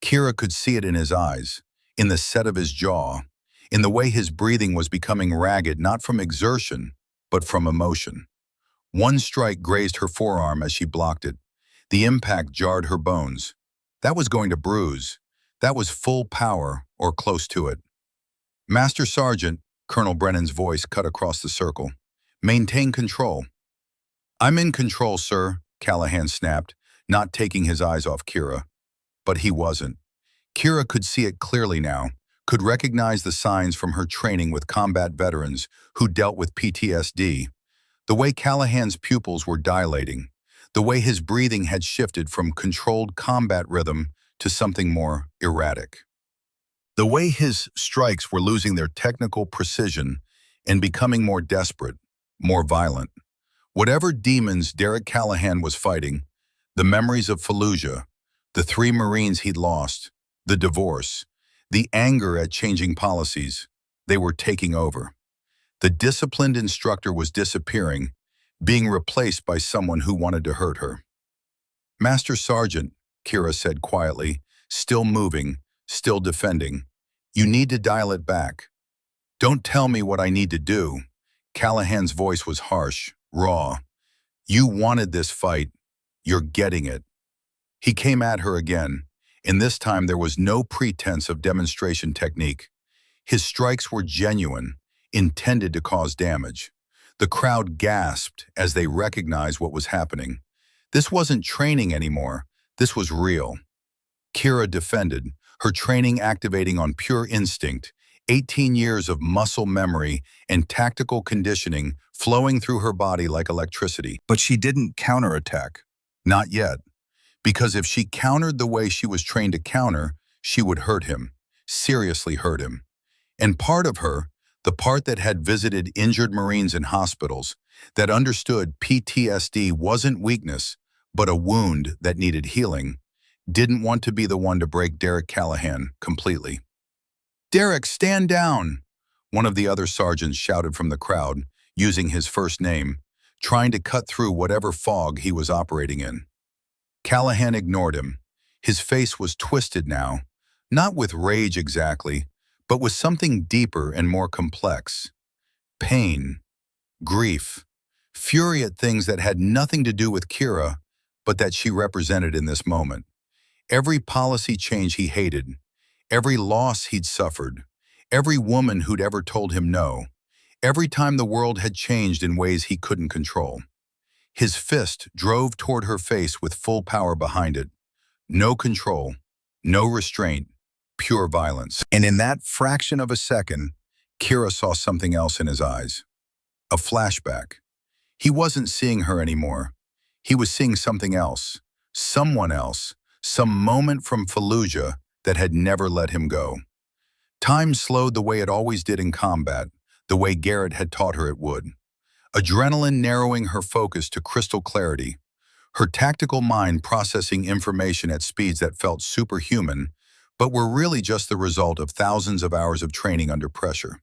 Kira could see it in his eyes, in the set of his jaw, in the way his breathing was becoming ragged not from exertion, but from emotion. One strike grazed her forearm as she blocked it. The impact jarred her bones. That was going to bruise. That was full power, or close to it. Master Sergeant, Colonel Brennan's voice cut across the circle. Maintain control. I'm in control, sir, Callahan snapped, not taking his eyes off Kira. But he wasn't. Kira could see it clearly now, could recognize the signs from her training with combat veterans who dealt with PTSD. The way Callahan's pupils were dilating, the way his breathing had shifted from controlled combat rhythm to something more erratic. The way his strikes were losing their technical precision and becoming more desperate, more violent. Whatever demons Derek Callahan was fighting, the memories of Fallujah, the 3 Marines he'd lost, the divorce, the anger at changing policies, they were taking over. The disciplined instructor was disappearing, being replaced by someone who wanted to hurt her. Master Sergeant, Kira said quietly, still moving, still defending, you need to dial it back. Don't tell me what I need to do. Callahan's voice was harsh, raw. You wanted this fight. You're getting it. He came at her again, and this time there was no pretense of demonstration technique. His strikes were genuine, intended to cause damage. The crowd gasped as they recognized what was happening. This wasn't training anymore. This was real. Kira defended, her training activating on pure instinct, 18 years of muscle memory and tactical conditioning flowing through her body like electricity. But she didn't counterattack. Not yet. Because if she countered the way she was trained to counter, she would hurt him, seriously hurt him. And part of her, the part that had visited injured Marines in hospitals, that understood PTSD wasn't weakness, but a wound that needed healing, didn't want to be the one to break Derek Callahan completely. Derek, stand down! One of the other sergeants shouted from the crowd, using his first name, trying to cut through whatever fog he was operating in. Callahan ignored him. His face was twisted now, not with rage exactly, but with something deeper and more complex. Pain, grief, fury at things that had nothing to do with Kira, but that she represented in this moment. Every policy change he hated, every loss he'd suffered, every woman who'd ever told him no, every time the world had changed in ways he couldn't control. His fist drove toward her face with full power behind it. No control, no restraint, pure violence. And in that fraction of a second, Kira saw something else in his eyes. A flashback. He wasn't seeing her anymore. He was seeing something else, someone else, some moment from Fallujah that had never let him go. Time slowed the way it always did in combat, the way Garrett had taught her it would. Adrenaline narrowing her focus to crystal clarity, her tactical mind processing information at speeds that felt superhuman, but were really just the result of thousands of hours of training under pressure.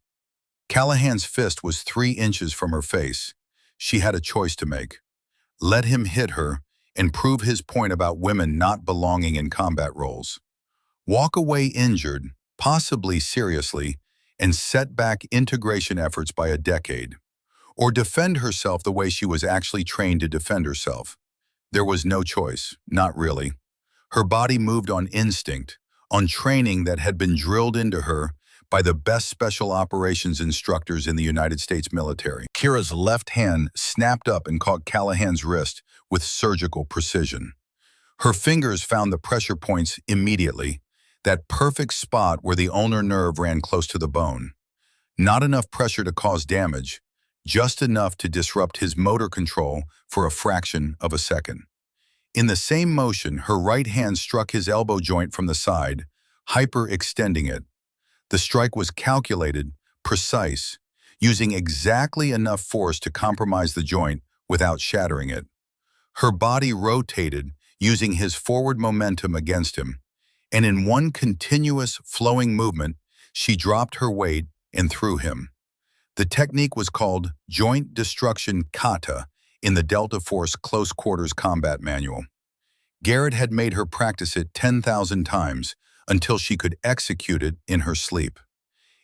Callahan's fist was 3 inches from her face. She had a choice to make. Let him hit her and prove his point about women not belonging in combat roles. Walk away injured, possibly seriously, and set back integration efforts by a decade. Or defend herself the way she was actually trained to defend herself. There was no choice, not really. Her body moved on instinct, on training that had been drilled into her by the best special operations instructors in the United States military. Kira's left hand snapped up and caught Callahan's wrist with surgical precision. Her fingers found the pressure points immediately, that perfect spot where the ulnar nerve ran close to the bone. Not enough pressure to cause damage, just enough to disrupt his motor control for a fraction of a second. In the same motion, her right hand struck his elbow joint from the side, hyper-extending it. The strike was calculated, precise, using exactly enough force to compromise the joint without shattering it. Her body rotated, using his forward momentum against him, and in one continuous, flowing movement, She dropped her weight and threw him. The technique was called joint destruction kata in the Delta Force Close Quarters Combat Manual. Garrett had made her practice it 10,000 times until she could execute it in her sleep.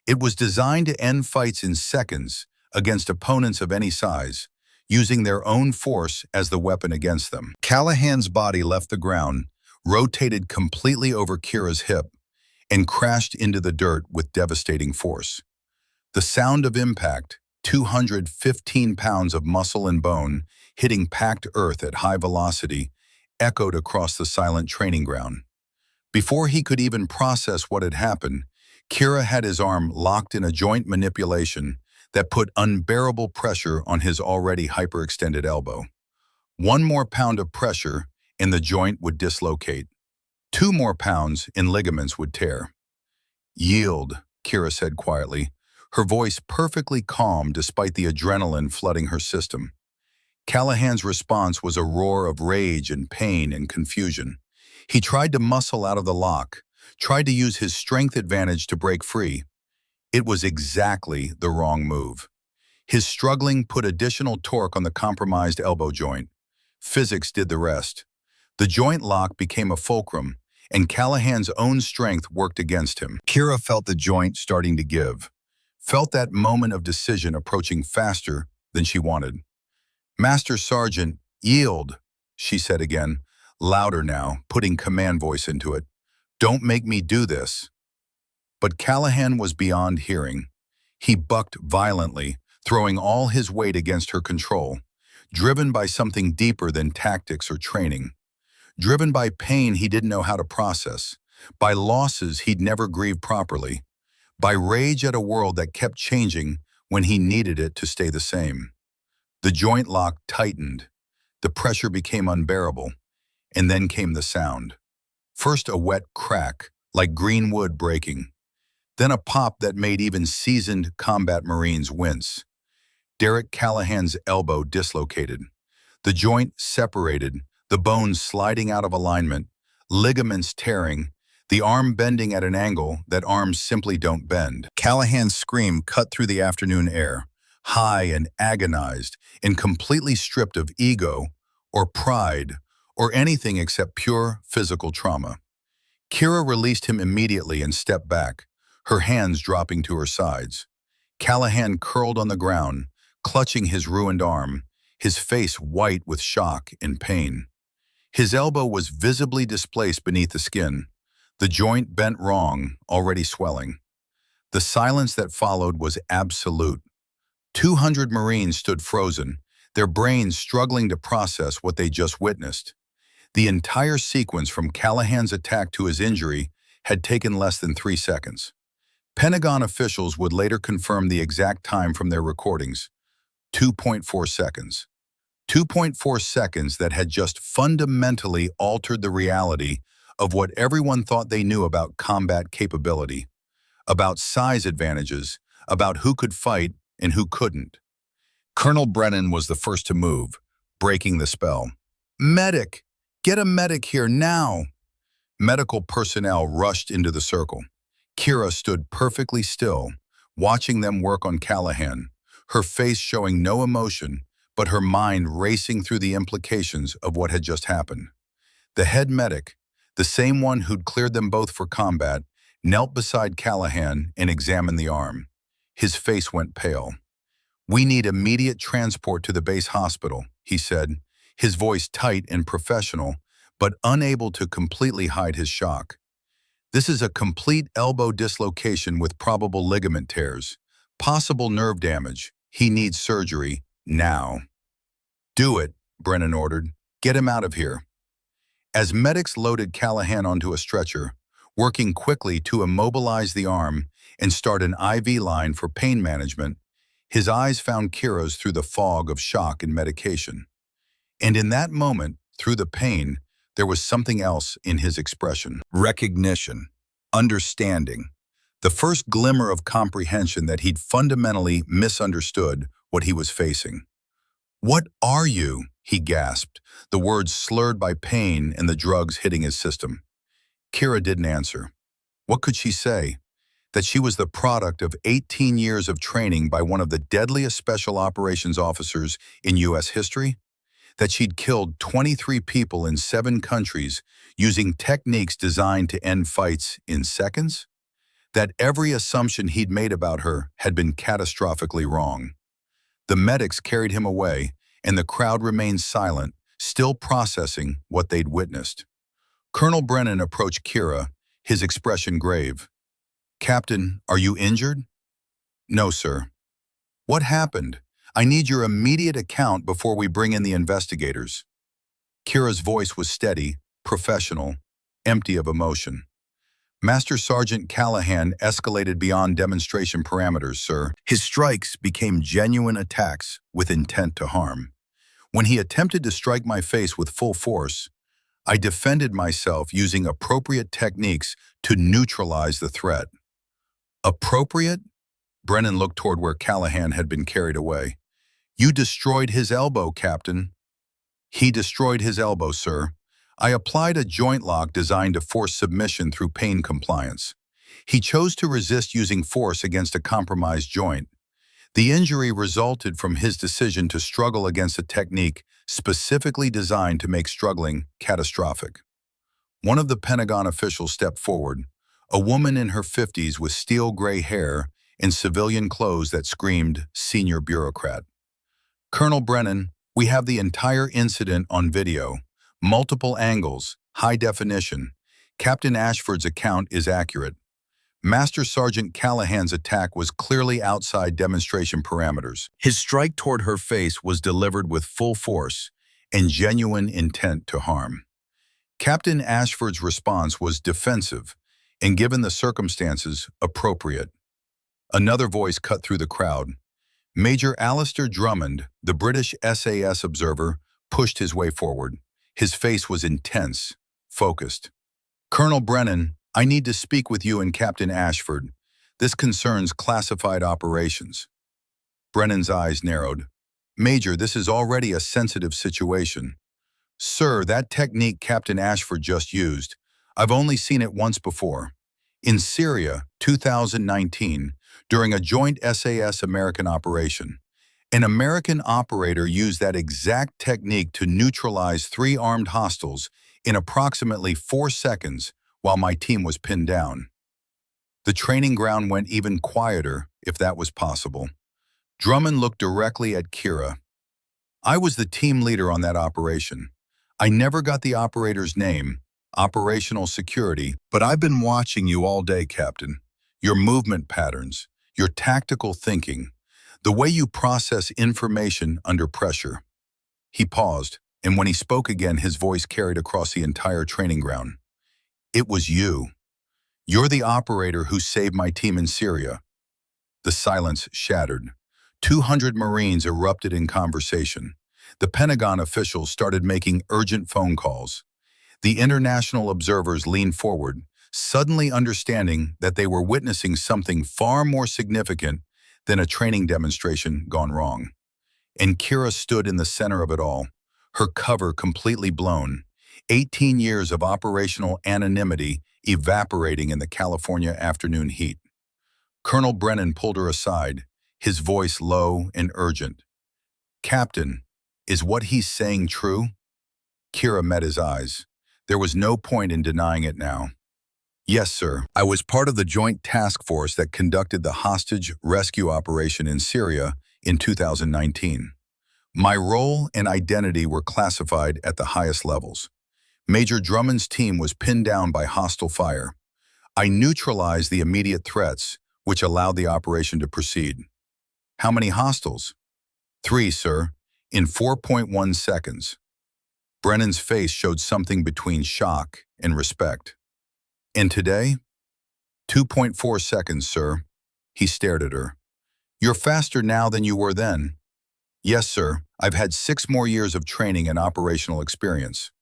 It was designed to end fights in seconds against opponents of any size, using their own force as the weapon against them. Callahan's body left the ground, rotated completely over Kira's hip, and crashed into the dirt with devastating force. The sound of impact, 215 pounds of muscle and bone hitting packed earth at high velocity, echoed across the silent training ground. Before he could even process what had happened, Kira had his arm locked in a joint manipulation that put unbearable pressure on his already hyperextended elbow. One more pound of pressure and the joint would dislocate. 2 more pounds and ligaments would tear. "Yield," Kira said quietly, her voice perfectly calm despite the adrenaline flooding her system. Callahan's response was a roar of rage and pain and confusion. He tried to muscle out of the lock, tried to use his strength advantage to break free. It was exactly the wrong move. His struggling put additional torque on the compromised elbow joint. Physics did the rest. The joint lock became a fulcrum, and Callahan's own strength worked against him. Kira felt the joint starting to give, felt that moment of decision approaching faster than she wanted. "Master Sergeant, yield," she said again, louder now, putting command voice into it. "Don't make me do this." But Callahan was beyond hearing. He bucked violently, throwing all his weight against her control, driven by something deeper than tactics or training, driven by pain he didn't know how to process, by losses he'd never grieved properly, by rage at a world that kept changing when he needed it to stay the same. The joint lock tightened. The pressure became unbearable. And then came the sound. First a wet crack, like green wood breaking. Then a pop that made even seasoned combat Marines wince. Derek Callahan's elbow dislocated. The joint separated, the bones sliding out of alignment, ligaments tearing, the arm bending at an angle that arms simply don't bend. Callahan's scream cut through the afternoon air, high and agonized, and completely stripped of ego or pride or anything except pure physical trauma. Kira released him immediately and stepped back, her hands dropping to her sides. Callahan curled on the ground, clutching his ruined arm, his face white with shock and pain. His elbow was visibly displaced beneath the skin, the joint bent wrong, already swelling. The silence that followed was absolute. 200 Marines stood frozen, their brains struggling to process what they just witnessed. The entire sequence from Callahan's attack to his injury had taken less than 3 seconds. Pentagon officials would later confirm the exact time from their recordings: 2.4 seconds. 2.4 seconds that had just fundamentally altered the reality of what everyone thought they knew about combat capability, about size advantages, about who could fight and who couldn't. Colonel Brennan was the first to move, breaking the spell. "Medic! Get a medic here now!" Medical personnel rushed into the circle. Kira stood perfectly still, watching them work on Callahan, her face showing no emotion, but her mind racing through the implications of what had just happened. The head medic, the same one who'd cleared them both for combat, knelt beside Callahan and examined the arm. His face went pale. "We need immediate transport to the base hospital," he said, his voice tight and professional, but unable to completely hide his shock. "This is a complete elbow dislocation with probable ligament tears, possible nerve damage. He needs surgery now." "Do it," Brennan ordered. "Get him out of here." As medics loaded Callahan onto a stretcher, working quickly to immobilize the arm and start an IV line for pain management, his eyes found Kira's through the fog of shock and medication. And in that moment, through the pain, there was something else in his expression. Recognition, understanding, the first glimmer of comprehension that he'd fundamentally misunderstood what he was facing. "What are you?" he gasped, the words slurred by pain and the drugs hitting his system. Kira didn't answer. What could she say? that she was the product of 18 years of training by one of the deadliest special operations officers in U.S. history, that she'd killed 23 people in 7 countries using techniques designed to end fights in seconds, that every assumption he'd made about her had been catastrophically wrong. The medics carried him away, and the crowd remained silent, still processing what they'd witnessed. Colonel Brennan approached Kira, his expression grave. "Captain, are you injured?" "No, sir." "What happened? I need your immediate account before we bring in the investigators." Kira's voice was steady, professional, empty of emotion. "Master Sergeant Callahan escalated beyond demonstration parameters, sir. His strikes became genuine attacks with intent to harm. When he attempted to strike my face with full force, I defended myself using appropriate techniques to neutralize the threat." "Appropriate?" Brennan looked toward where Callahan had been carried away. "You destroyed his elbow, Captain." "He destroyed his elbow, sir. I applied a joint lock designed to force submission through pain compliance. He chose to resist using force against a compromised joint. The injury resulted from his decision to struggle against a technique specifically designed to make struggling catastrophic." One of the Pentagon officials stepped forward, a woman in her 50s with steel gray hair and civilian clothes that screamed senior bureaucrat. "Colonel Brennan, we have the entire incident on video. Multiple angles, high definition. Captain Ashford's account is accurate. Master Sergeant Callahan's attack was clearly outside demonstration parameters. His strike toward her face was delivered with full force and genuine intent to harm. Captain Ashford's response was defensive and, given the circumstances, appropriate." Another voice cut through the crowd. Major Alistair Drummond, the British SAS observer, pushed his way forward. His face was intense, focused. "Colonel Brennan, I need to speak with you and Captain Ashford. This concerns classified operations." Brennan's eyes narrowed. "Major, this is already a sensitive situation." "Sir, that technique Captain Ashford just used, I've only seen it once before. In Syria, 2019, during a joint SAS-American operation. An American operator used that exact technique to neutralize 3 armed hostiles in approximately 4 seconds while my team was pinned down. The training ground went even quieter, if that was possible." Drummond looked directly at Kira. "I was the team leader on that operation. I never got the operator's name, operational security, but I've been watching you all day, Captain. Your movement patterns, your tactical thinking, the way you process information under pressure." He paused, and when he spoke again, his voice carried across the entire training ground. "It was you. You're the operator who saved my team in Syria." The silence shattered. 200 Marines erupted in conversation. The Pentagon officials started making urgent phone calls. The international observers leaned forward, suddenly understanding that they were witnessing something far more significant than a training demonstration gone wrong. And Kira stood in the center of it all, her cover completely blown, 18 years of operational anonymity evaporating in the California afternoon heat. Colonel Brennan pulled her aside, his voice low and urgent. "Captain, is what he's saying true?" Kira met his eyes. There was no point in denying it now. "Yes, sir. I was part of the joint task force that conducted the hostage rescue operation in Syria in 2019. My role and identity were classified at the highest levels. Major Drummond's team was pinned down by hostile fire. I neutralized the immediate threats, which allowed the operation to proceed." "How many hostiles?" "3, sir, in 4.1 seconds. Brennan's face showed something between shock and respect. "And today?" 2.4 seconds, sir." He stared at her. "You're faster now than you were then." "Yes, sir. I've had 6 more years of training and operational experience."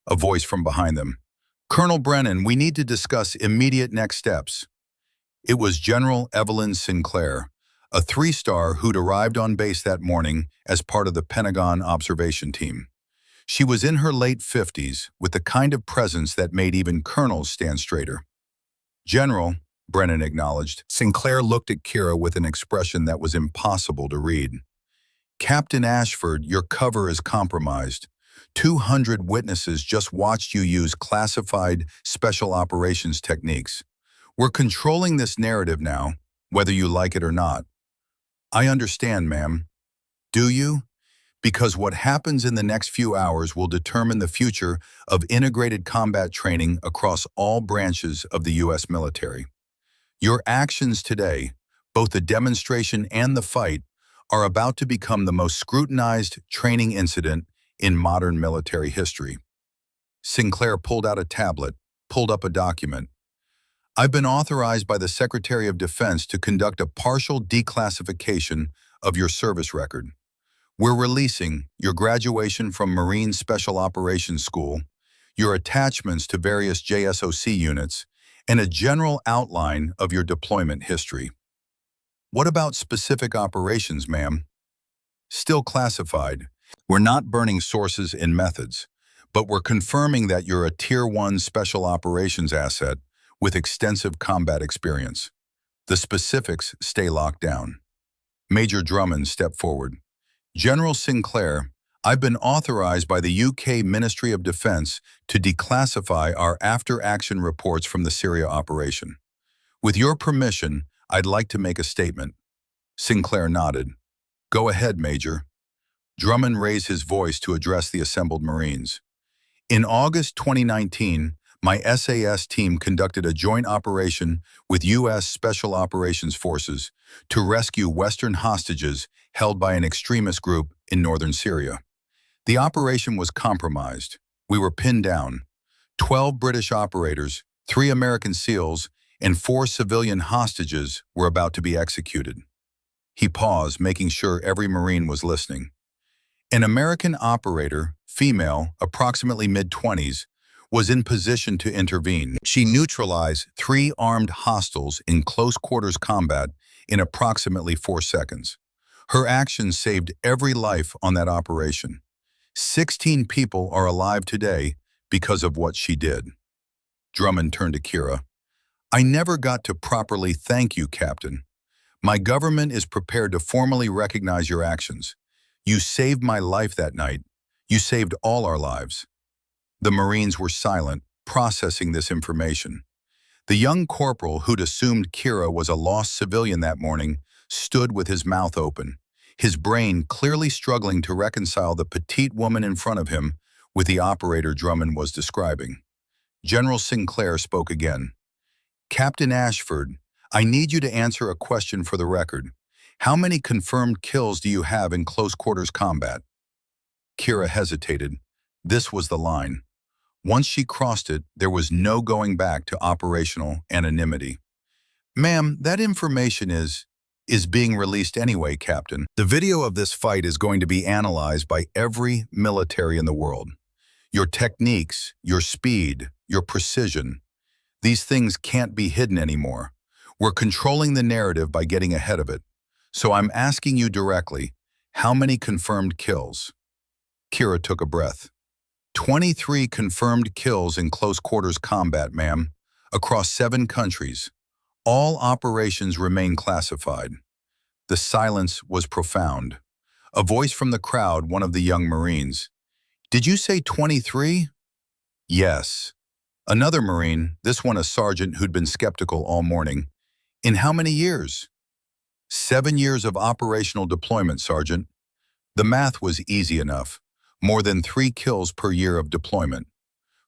A voice from behind them. "Colonel Brennan, we need to discuss immediate next steps." It was General Evelyn Sinclair, a 3-star who'd arrived on base that morning as part of the Pentagon observation team. She was in her late 50s, with the kind of presence that made even colonels stand straighter. "General, Brennan acknowledged. Sinclair looked at Kira with an expression that was impossible to read. Captain Ashford, your cover is compromised. 200 witnesses just watched you use classified special operations techniques. We're controlling this narrative now, whether you like it or not. I understand, ma'am. Do you? Because what happens in the next few hours will determine the future of integrated combat training across all branches of the U.S. military. Your actions today, both the demonstration and the fight, are about to become the most scrutinized training incident in modern military history. Sinclair pulled out a tablet, pulled up a document. I've been authorized by the Secretary of Defense to conduct a partial declassification of your service record. We're releasing your graduation from Marine Special Operations School, your attachments to various JSOC units, and a general outline of your deployment history. What about specific operations, ma'am? Still classified. We're not burning sources and methods, but we're confirming that you're a Tier 1 Special Operations asset with extensive combat experience. The specifics stay locked down. Major Drummond stepped forward. General Sinclair, I've been authorized by the UK Ministry of Defence to declassify our after-action reports from the Syria operation. With your permission, I'd like to make a statement. Sinclair nodded. Go ahead, Major. Drummond raised his voice to address the assembled Marines. In August 2019, my SAS team conducted a joint operation with U.S. Special Operations Forces to rescue Western hostages held by an extremist group in northern Syria. The operation was compromised. We were pinned down. 12 British operators, 3 American SEALs, and 4 civilian hostages were about to be executed. He paused, making sure every Marine was listening. An American operator, female, approximately mid-20s, was in position to intervene. She neutralized 3 armed hostiles in close-quarters combat in approximately 4 seconds. Her actions saved every life on that operation. 16 people are alive today because of what she did. Drummond turned to Kira. I never got to properly thank you, Captain. My government is prepared to formally recognize your actions. You saved my life that night. You saved all our lives. The Marines were silent, processing this information. The young corporal who'd assumed Kira was a lost civilian that morning stood with his mouth open, his brain clearly struggling to reconcile the petite woman in front of him with the operator Drummond was describing. General Sinclair spoke again. Captain Ashford, I need you to answer a question for the record. How many confirmed kills do you have in close-quarters combat? Kira hesitated. This was the line. Once she crossed it, there was no going back to operational anonymity. Ma'am, that information is being released anyway, Captain. The video of this fight is going to be analyzed by every military in the world. Your techniques, your speed, your precision, these things can't be hidden anymore. We're controlling the narrative by getting ahead of it. So I'm asking you directly, how many confirmed kills? Kira took a breath. 23 confirmed kills in close-quarters combat, ma'am, across 7 countries. All operations remain classified. The silence was profound. A voice from the crowd, one of the young Marines. Did you say 23? Yes. Another Marine, this one a sergeant who'd been skeptical all morning. In how many years? 7 years of operational deployment, Sergeant. The math was easy enough. More than 3 kills per year of deployment.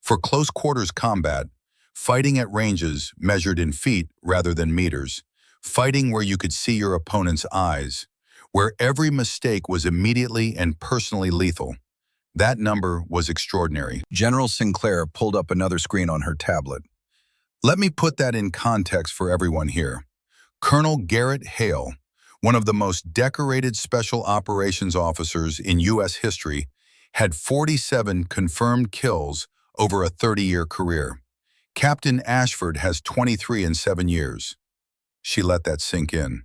For close-quarters combat, fighting at ranges measured in feet rather than meters, fighting where you could see your opponent's eyes, where every mistake was immediately and personally lethal. That number was extraordinary. General Sinclair pulled up another screen on her tablet. Let me put that in context for everyone here. Colonel Garrett Hale, one of the most decorated special operations officers in U.S. history, had 47 confirmed kills over a 30-year career. Captain Ashford has 23 in 7 years. She let that sink in.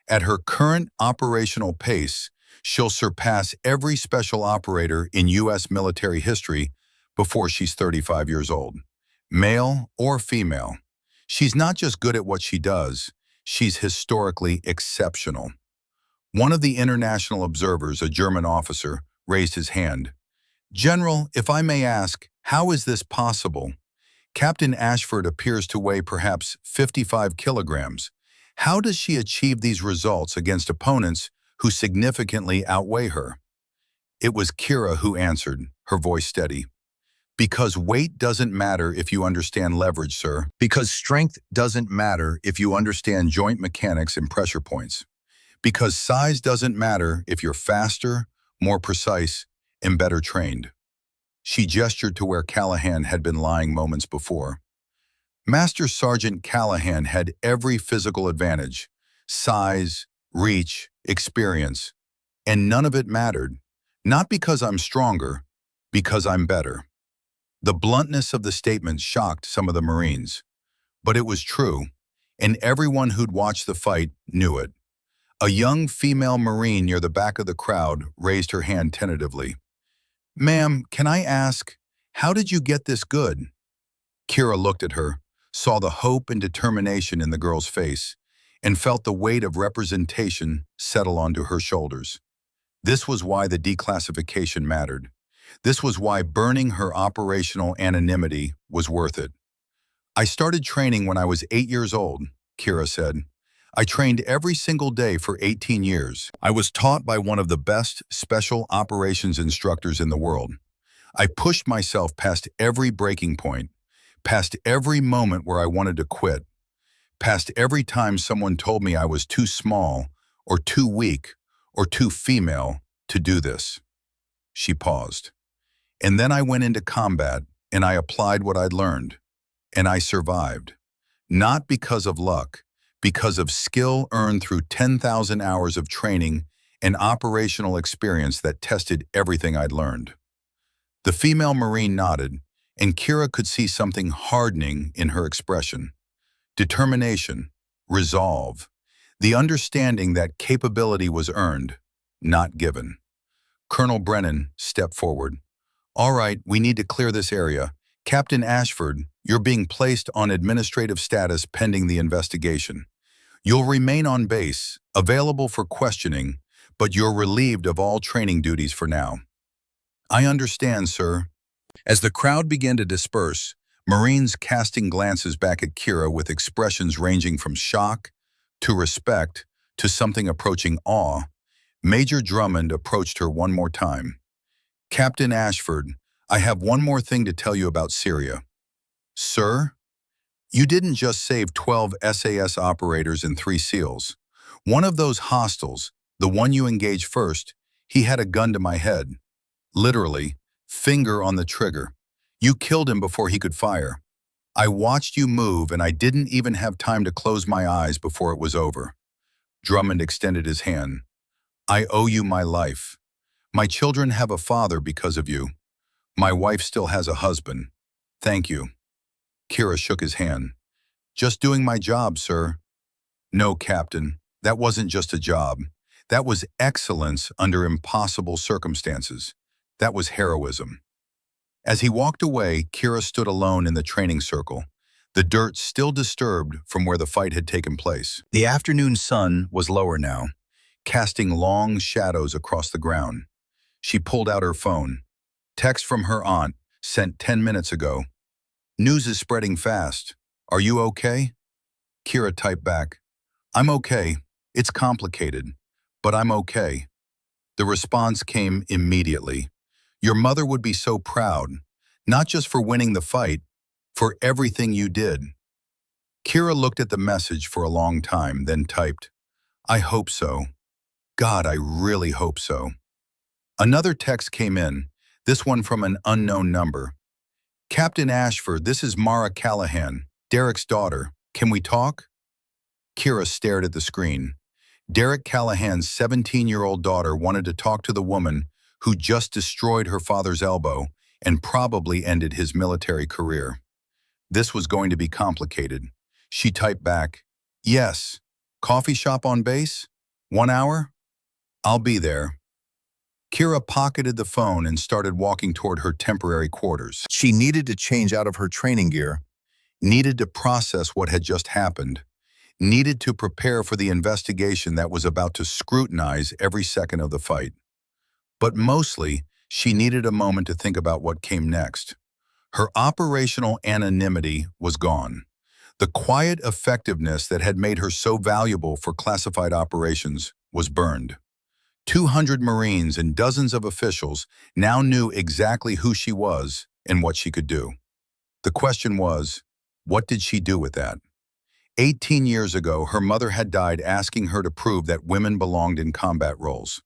At her current operational pace, she'll surpass every special operator in U.S. military history before she's 35 years old. Male or female, She's not just good at what she does, she's historically exceptional. One of the international observers, a German officer, raised his hand. General, if I may ask, how is this possible? Captain Ashford appears to weigh perhaps 55 kilograms. How does she achieve these results against opponents who significantly outweigh her? It was Kira who answered, her voice steady. Because weight doesn't matter if you understand leverage, sir. Because strength doesn't matter if you understand joint mechanics and pressure points. Because size doesn't matter if you're faster, more precise, and better trained. She gestured to where Callahan had been lying moments before. Master Sergeant Callahan had every physical advantage, size, reach, experience, and none of it mattered. Not because I'm stronger, because I'm better. The bluntness of the statement shocked some of the Marines. But it was true, and everyone who'd watched the fight knew it. A young female Marine near the back of the crowd raised her hand tentatively. Ma'am, can I ask, how did you get this good? Kira looked at her, saw the hope and determination in the girl's face, and felt the weight of representation settle onto her shoulders. This was why the declassification mattered. This was why burning her operational anonymity was worth it. I started training when I was 8 years old, Kira said. I trained every single day for 18 years. I was taught by one of the best special operations instructors in the world. I pushed myself past every breaking point, past every moment where I wanted to quit, past every time someone told me I was too small, or too weak, or too female to do this. She paused. And then I went into combat, and I applied what I'd learned, and I survived. Not because of luck, because of skill earned through 10,000 hours of training and operational experience that tested everything I'd learned. The female Marine nodded, and Kira could see something hardening in her expression. Determination, resolve, the understanding that capability was earned, not given. Colonel Brennan stepped forward. All right, we need to clear this area. Captain Ashford, you're being placed on administrative status pending the investigation. You'll remain on base, available for questioning, but you're relieved of all training duties for now. I understand, sir. As the crowd began to disperse, Marines casting glances back at Kira with expressions ranging from shock to respect to something approaching awe, Major Drummond approached her one more time. Captain Ashford, I have one more thing to tell you about Syria. Sir? You didn't just save 12 SAS operators and 3 SEALs. One of those hostiles, the one you engaged first, he had a gun to my head. Literally, finger on the trigger. You killed him before he could fire. I watched you move and I didn't even have time to close my eyes before it was over. Drummond extended his hand. I owe you my life. My children have a father because of you. My wife still has a husband. Thank you. Kira shook his hand. Just doing my job, sir. No, Captain, that wasn't just a job. That was excellence under impossible circumstances. That was heroism. As he walked away, Kira stood alone in the training circle, the dirt still disturbed from where the fight had taken place. The afternoon sun was lower now, casting long shadows across the ground. She pulled out her phone. Text from her aunt, sent 10 minutes ago. News is spreading fast. Are you okay? Kira typed back. I'm okay. It's complicated, but I'm okay. The response came immediately. Your mother would be so proud, not just for winning the fight, for everything you did. Kira looked at the message for a long time, then typed, I hope so. God, I really hope so. Another text came in, this one from an unknown number. Captain Ashford, this is Mara Callahan, Derek's daughter. Can we talk? Kira stared at the screen. Derek Callahan's 17-year-old daughter wanted to talk to the woman who just destroyed her father's elbow and probably ended his military career. This was going to be complicated. She typed back, yes. Coffee shop on base? 1 hour? I'll be there. Kira pocketed the phone and started walking toward her temporary quarters. She needed to change out of her training gear. needed to process what had just happened, needed to prepare for the investigation that was about to scrutinize every second of the fight. But mostly, she needed a moment to think about what came next. Her operational anonymity was gone. The quiet effectiveness that had made her so valuable for classified operations was burned. 200 Marines and dozens of officials now knew exactly who she was and what she could do. The question was, what did she do with that? 18 years ago, her mother had died asking her to prove that women belonged in combat roles.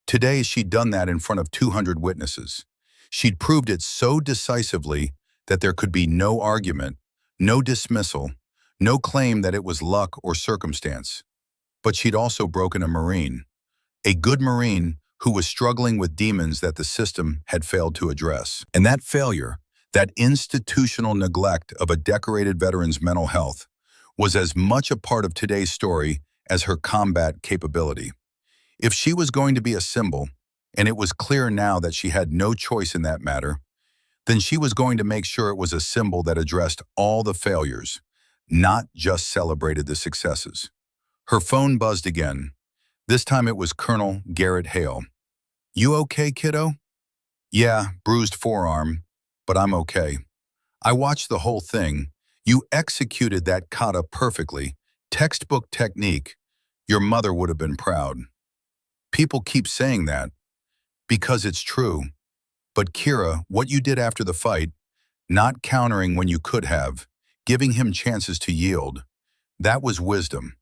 Today, she'd done that in front of 200 witnesses. She'd proved it so decisively that there could be no argument, no dismissal, no claim that it was luck or circumstance. But she'd also broken a Marine, a good Marine who was struggling with demons that the system had failed to address. And that failure, that institutional neglect of a decorated veteran's mental health, was as much a part of today's story as her combat capability. If she was going to be a symbol, and it was clear now that she had no choice in that matter, then she was going to make sure it was a symbol that addressed all the failures, not just celebrated the successes. Her phone buzzed again. This time it was Colonel Garrett Hale. "You okay, kiddo?" "Yeah, bruised forearm, but I'm okay. I watched the whole thing. You executed that kata perfectly. Textbook technique. Your mother would have been proud." People keep saying that because it's true. But Kira, what you did after the fight, not countering when you could have, giving him chances to yield, that was wisdom.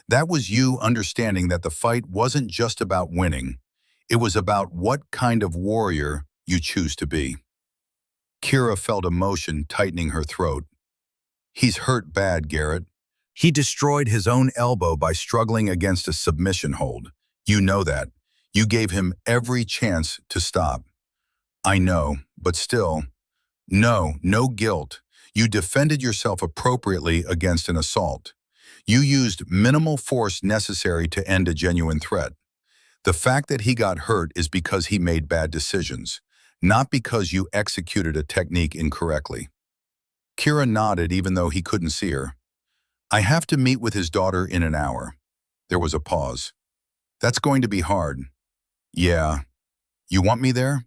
That was you understanding that the fight wasn't just about winning. It was about what kind of warrior you choose to be. Kira felt emotion tightening her throat. "He's hurt bad, Garrett. He destroyed his own elbow by struggling against a submission hold. You know that. You gave him every chance to stop." "I know, but still." No guilt. You defended yourself appropriately against an assault. You used minimal force necessary to end a genuine threat. The fact that he got hurt is because he made bad decisions, not because you executed a technique incorrectly. Kira nodded even though he couldn't see her. "I have to meet with his daughter in an hour." There was a pause. "That's going to be hard." "Yeah. You want me there?"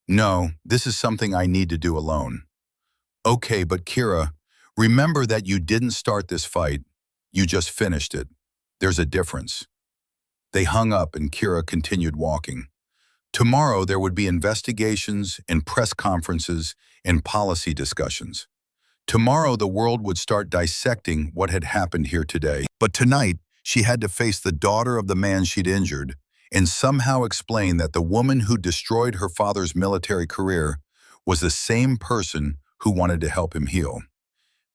"No, this is something I need to do alone." "Okay, but Kira, remember that you didn't start this fight. You just finished it. There's a difference." They hung up and Kira continued walking. Tomorrow there would be investigations and press conferences and policy discussions. Tomorrow the world would start dissecting what had happened here today. But tonight, she had to face the daughter of the man she'd injured and somehow explain that the woman who destroyed her father's military career was the same person who wanted to help him heal.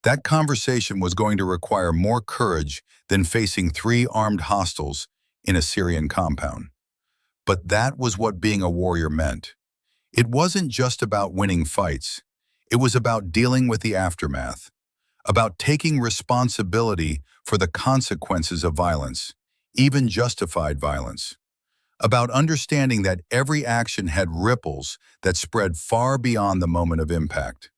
That conversation was going to require more courage than facing 3 armed hostiles in a Syrian compound. But that was what being a warrior meant. It wasn't just about winning fights. It was about dealing with the aftermath, about taking responsibility for the consequences of violence, even justified violence, about understanding that every action had ripples that spread far beyond the moment of impact.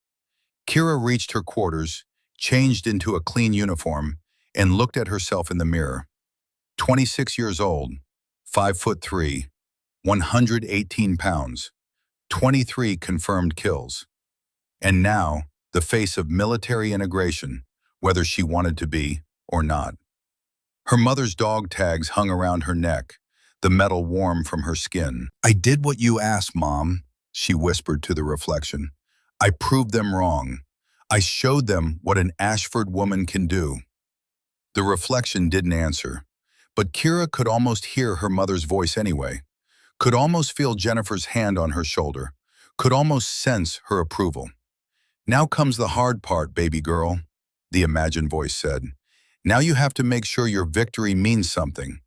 Kira reached her quarters, changed into a clean uniform, and looked at herself in the mirror. 26 years old, 5'3", 118 pounds, 23 confirmed kills. And now, the face of military integration, whether she wanted to be or not. Her mother's dog tags hung around her neck, the metal warm from her skin. "I did what you asked, Mom," she whispered to the reflection. "I proved them wrong. I showed them what an Ashford woman can do." The reflection didn't answer, but Kira could almost hear her mother's voice anyway, could almost feel Jennifer's hand on her shoulder, could almost sense her approval. "Now comes the hard part, baby girl," the imagined voice said. "Now you have to make sure your victory means something.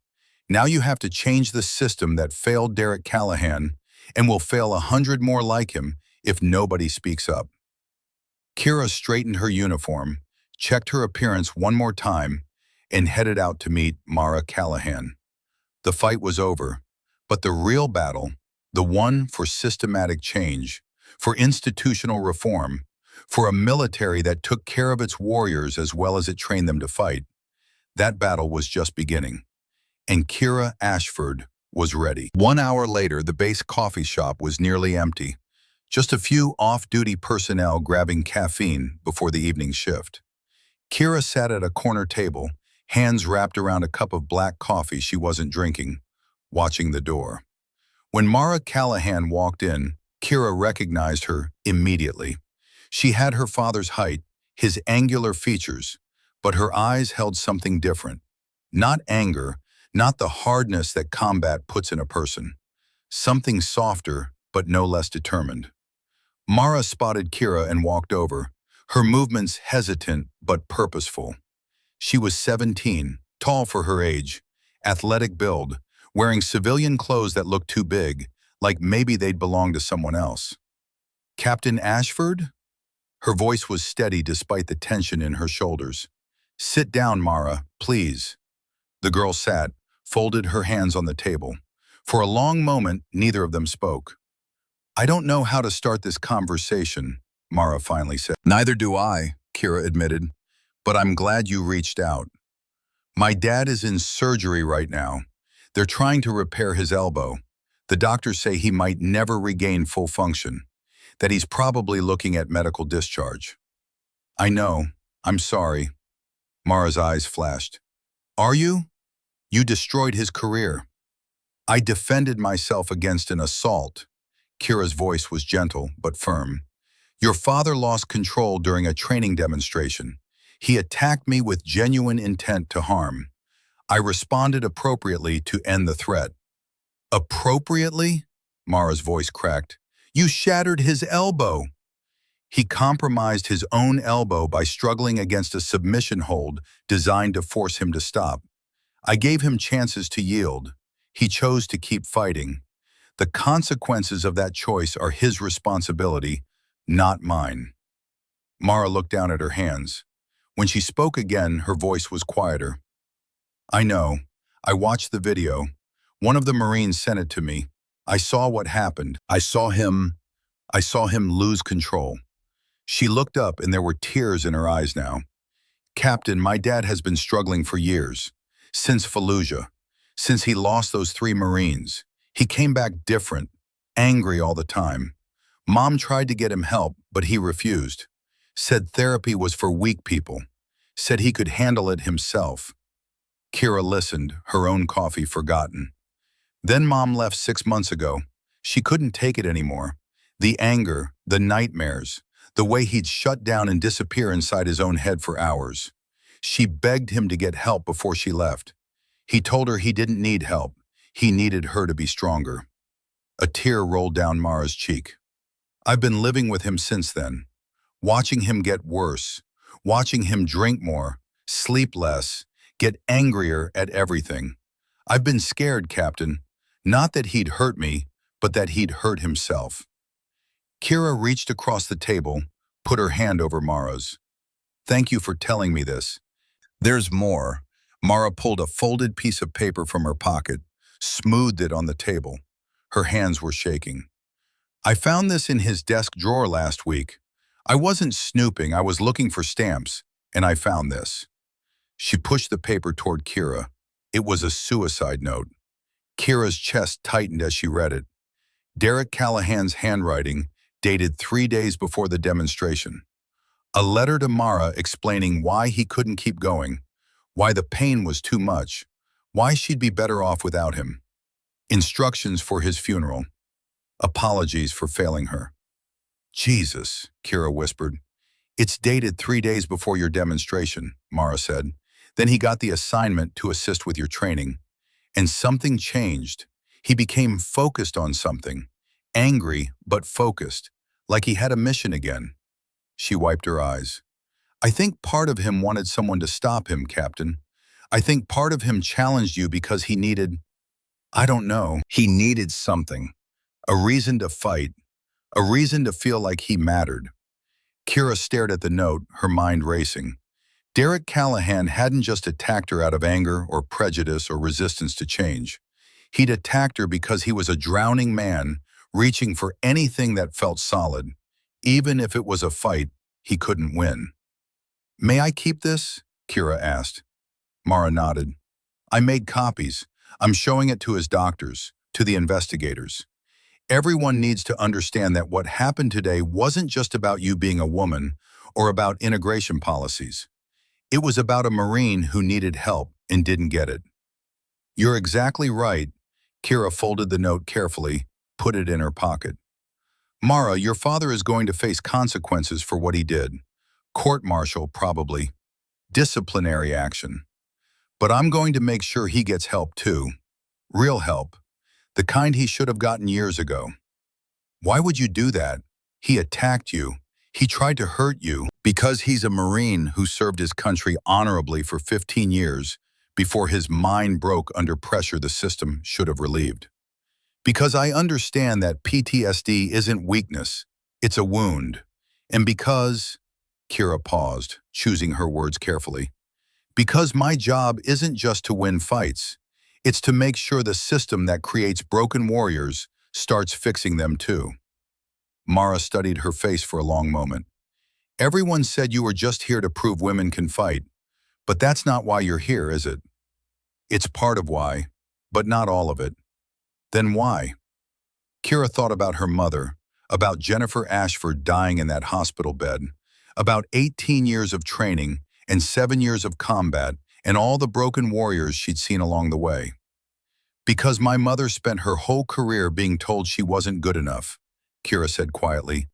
Now you have to change the system that failed Derek Callahan and will fail 100 more like him if nobody speaks up." Kira straightened her uniform, checked her appearance one more time, and headed out to meet Mara Callahan. The fight was over, but the real battle, the one for systematic change, for institutional reform, for a military that took care of its warriors as well as it trained them to fight. That battle was just beginning, and Kira Ashford was ready. 1 hour later, the base coffee shop was nearly empty. Just a few off-duty personnel grabbing caffeine before the evening shift. Kira sat at a corner table, hands wrapped around a cup of black coffee she wasn't drinking, watching the door. When Mara Callahan walked in, Kira recognized her immediately. She had her father's height, his angular features, but her eyes held something different. Not anger, not the hardness that combat puts in a person. Something softer, but no less determined. Mara spotted Kira and walked over, her movements hesitant but purposeful. She was 17, tall for her age, athletic build, wearing civilian clothes that looked too big, like maybe they'd belong to someone else. "Captain Ashford?" Her voice was steady despite the tension in her shoulders. "Sit down, Mara, please." The girl sat, folded her hands on the table. For a long moment, neither of them spoke. "I don't know how to start this conversation," Mara finally said. "Neither do I," Kira admitted, "but I'm glad you reached out. My dad is in surgery right now. They're trying to repair his elbow. The doctors say he might never regain full function, that he's probably looking at medical discharge." "I know. I'm sorry." Mara's eyes flashed. "Are you? You destroyed his career." "I defended myself against an assault." Kira's voice was gentle but firm. "Your father lost control during a training demonstration. He attacked me with genuine intent to harm. I responded appropriately to end the threat." "Appropriately?" Mara's voice cracked. "You shattered his elbow." "He compromised his own elbow by struggling against a submission hold designed to force him to stop. I gave him chances to yield. He chose to keep fighting. The consequences of that choice are his responsibility, not mine." Mara looked down at her hands. When she spoke again, her voice was quieter. "I know. I watched the video. One of the Marines sent it to me. I saw what happened. I saw him lose control." She looked up and there were tears in her eyes now. "Captain, my dad has been struggling for years. Since Fallujah. Since he lost those 3 Marines. He came back different, angry all the time. Mom tried to get him help, but he refused. Said therapy was for weak people. Said he could handle it himself." Kira listened, her own coffee forgotten. "Then Mom left 6 months ago. She couldn't take it anymore. The anger, the nightmares, the way he'd shut down and disappear inside his own head for hours. She begged him to get help before she left. He told her he didn't need help. He needed her to be stronger." A tear rolled down Mara's cheek. "I've been living with him since then. Watching him get worse. Watching him drink more, sleep less, get angrier at everything. I've been scared, Captain. Not that he'd hurt me, but that he'd hurt himself." Kira reached across the table, put her hand over Mara's. "Thank you for telling me this. There's more." Mara pulled a folded piece of paper from her pocket, smoothed it on the table. Her hands were shaking. "I found this in his desk drawer last week. I wasn't snooping, I was looking for stamps, and I found this." She pushed the paper toward Kira. It was a suicide note. Kira's chest tightened as she read it. Derek Callahan's handwriting, dated 3 days before the demonstration. A letter to Mara explaining why he couldn't keep going, why the pain was too much, why she'd be better off without him. Instructions for his funeral. Apologies for failing her. "Jesus," Kira whispered. "It's dated 3 days before your demonstration," Mara said. "Then he got the assignment to assist with your training. And something changed. He became focused on something. Angry, but focused. Like he had a mission again." She wiped her eyes. "I think part of him wanted someone to stop him, Captain. I think part of him challenged you because he needed, I don't know, he needed something. A reason to fight. A reason to feel like he mattered." Kira stared at the note, her mind racing. Derek Callahan hadn't just attacked her out of anger or prejudice or resistance to change. He'd attacked her because he was a drowning man reaching for anything that felt solid, even if it was a fight he couldn't win. "May I keep this?" Kira asked. Mara nodded. "I made copies. I'm showing it to his doctors, to the investigators. Everyone needs to understand that what happened today wasn't just about you being a woman or about integration policies. It was about a Marine who needed help and didn't get it." "You're exactly right." Kira folded the note carefully, put it in her pocket. "Mara, your father is going to face consequences for what he did. Court-martial, probably. Disciplinary action. But I'm going to make sure he gets help too. Real help. The kind he should have gotten years ago." "Why would you do that? He attacked you. He tried to hurt you." "Because he's a Marine who served his country honorably for 15 years before his mind broke under pressure the system should have relieved. Because I understand that PTSD isn't weakness, it's a wound. And because—" Kira paused, choosing her words carefully. "Because my job isn't just to win fights. It's to make sure the system that creates broken warriors starts fixing them too." Mara studied her face for a long moment. "Everyone said you were just here to prove women can fight. But that's not why you're here, is it?" "It's part of why, but not all of it." "Then why?" Kira thought about her mother, about Jennifer Ashford dying in that hospital bed, about 18 years of training and 7 years of combat and all the broken warriors she'd seen along the way. "Because my mother spent her whole career being told she wasn't good enough," Kira said quietly.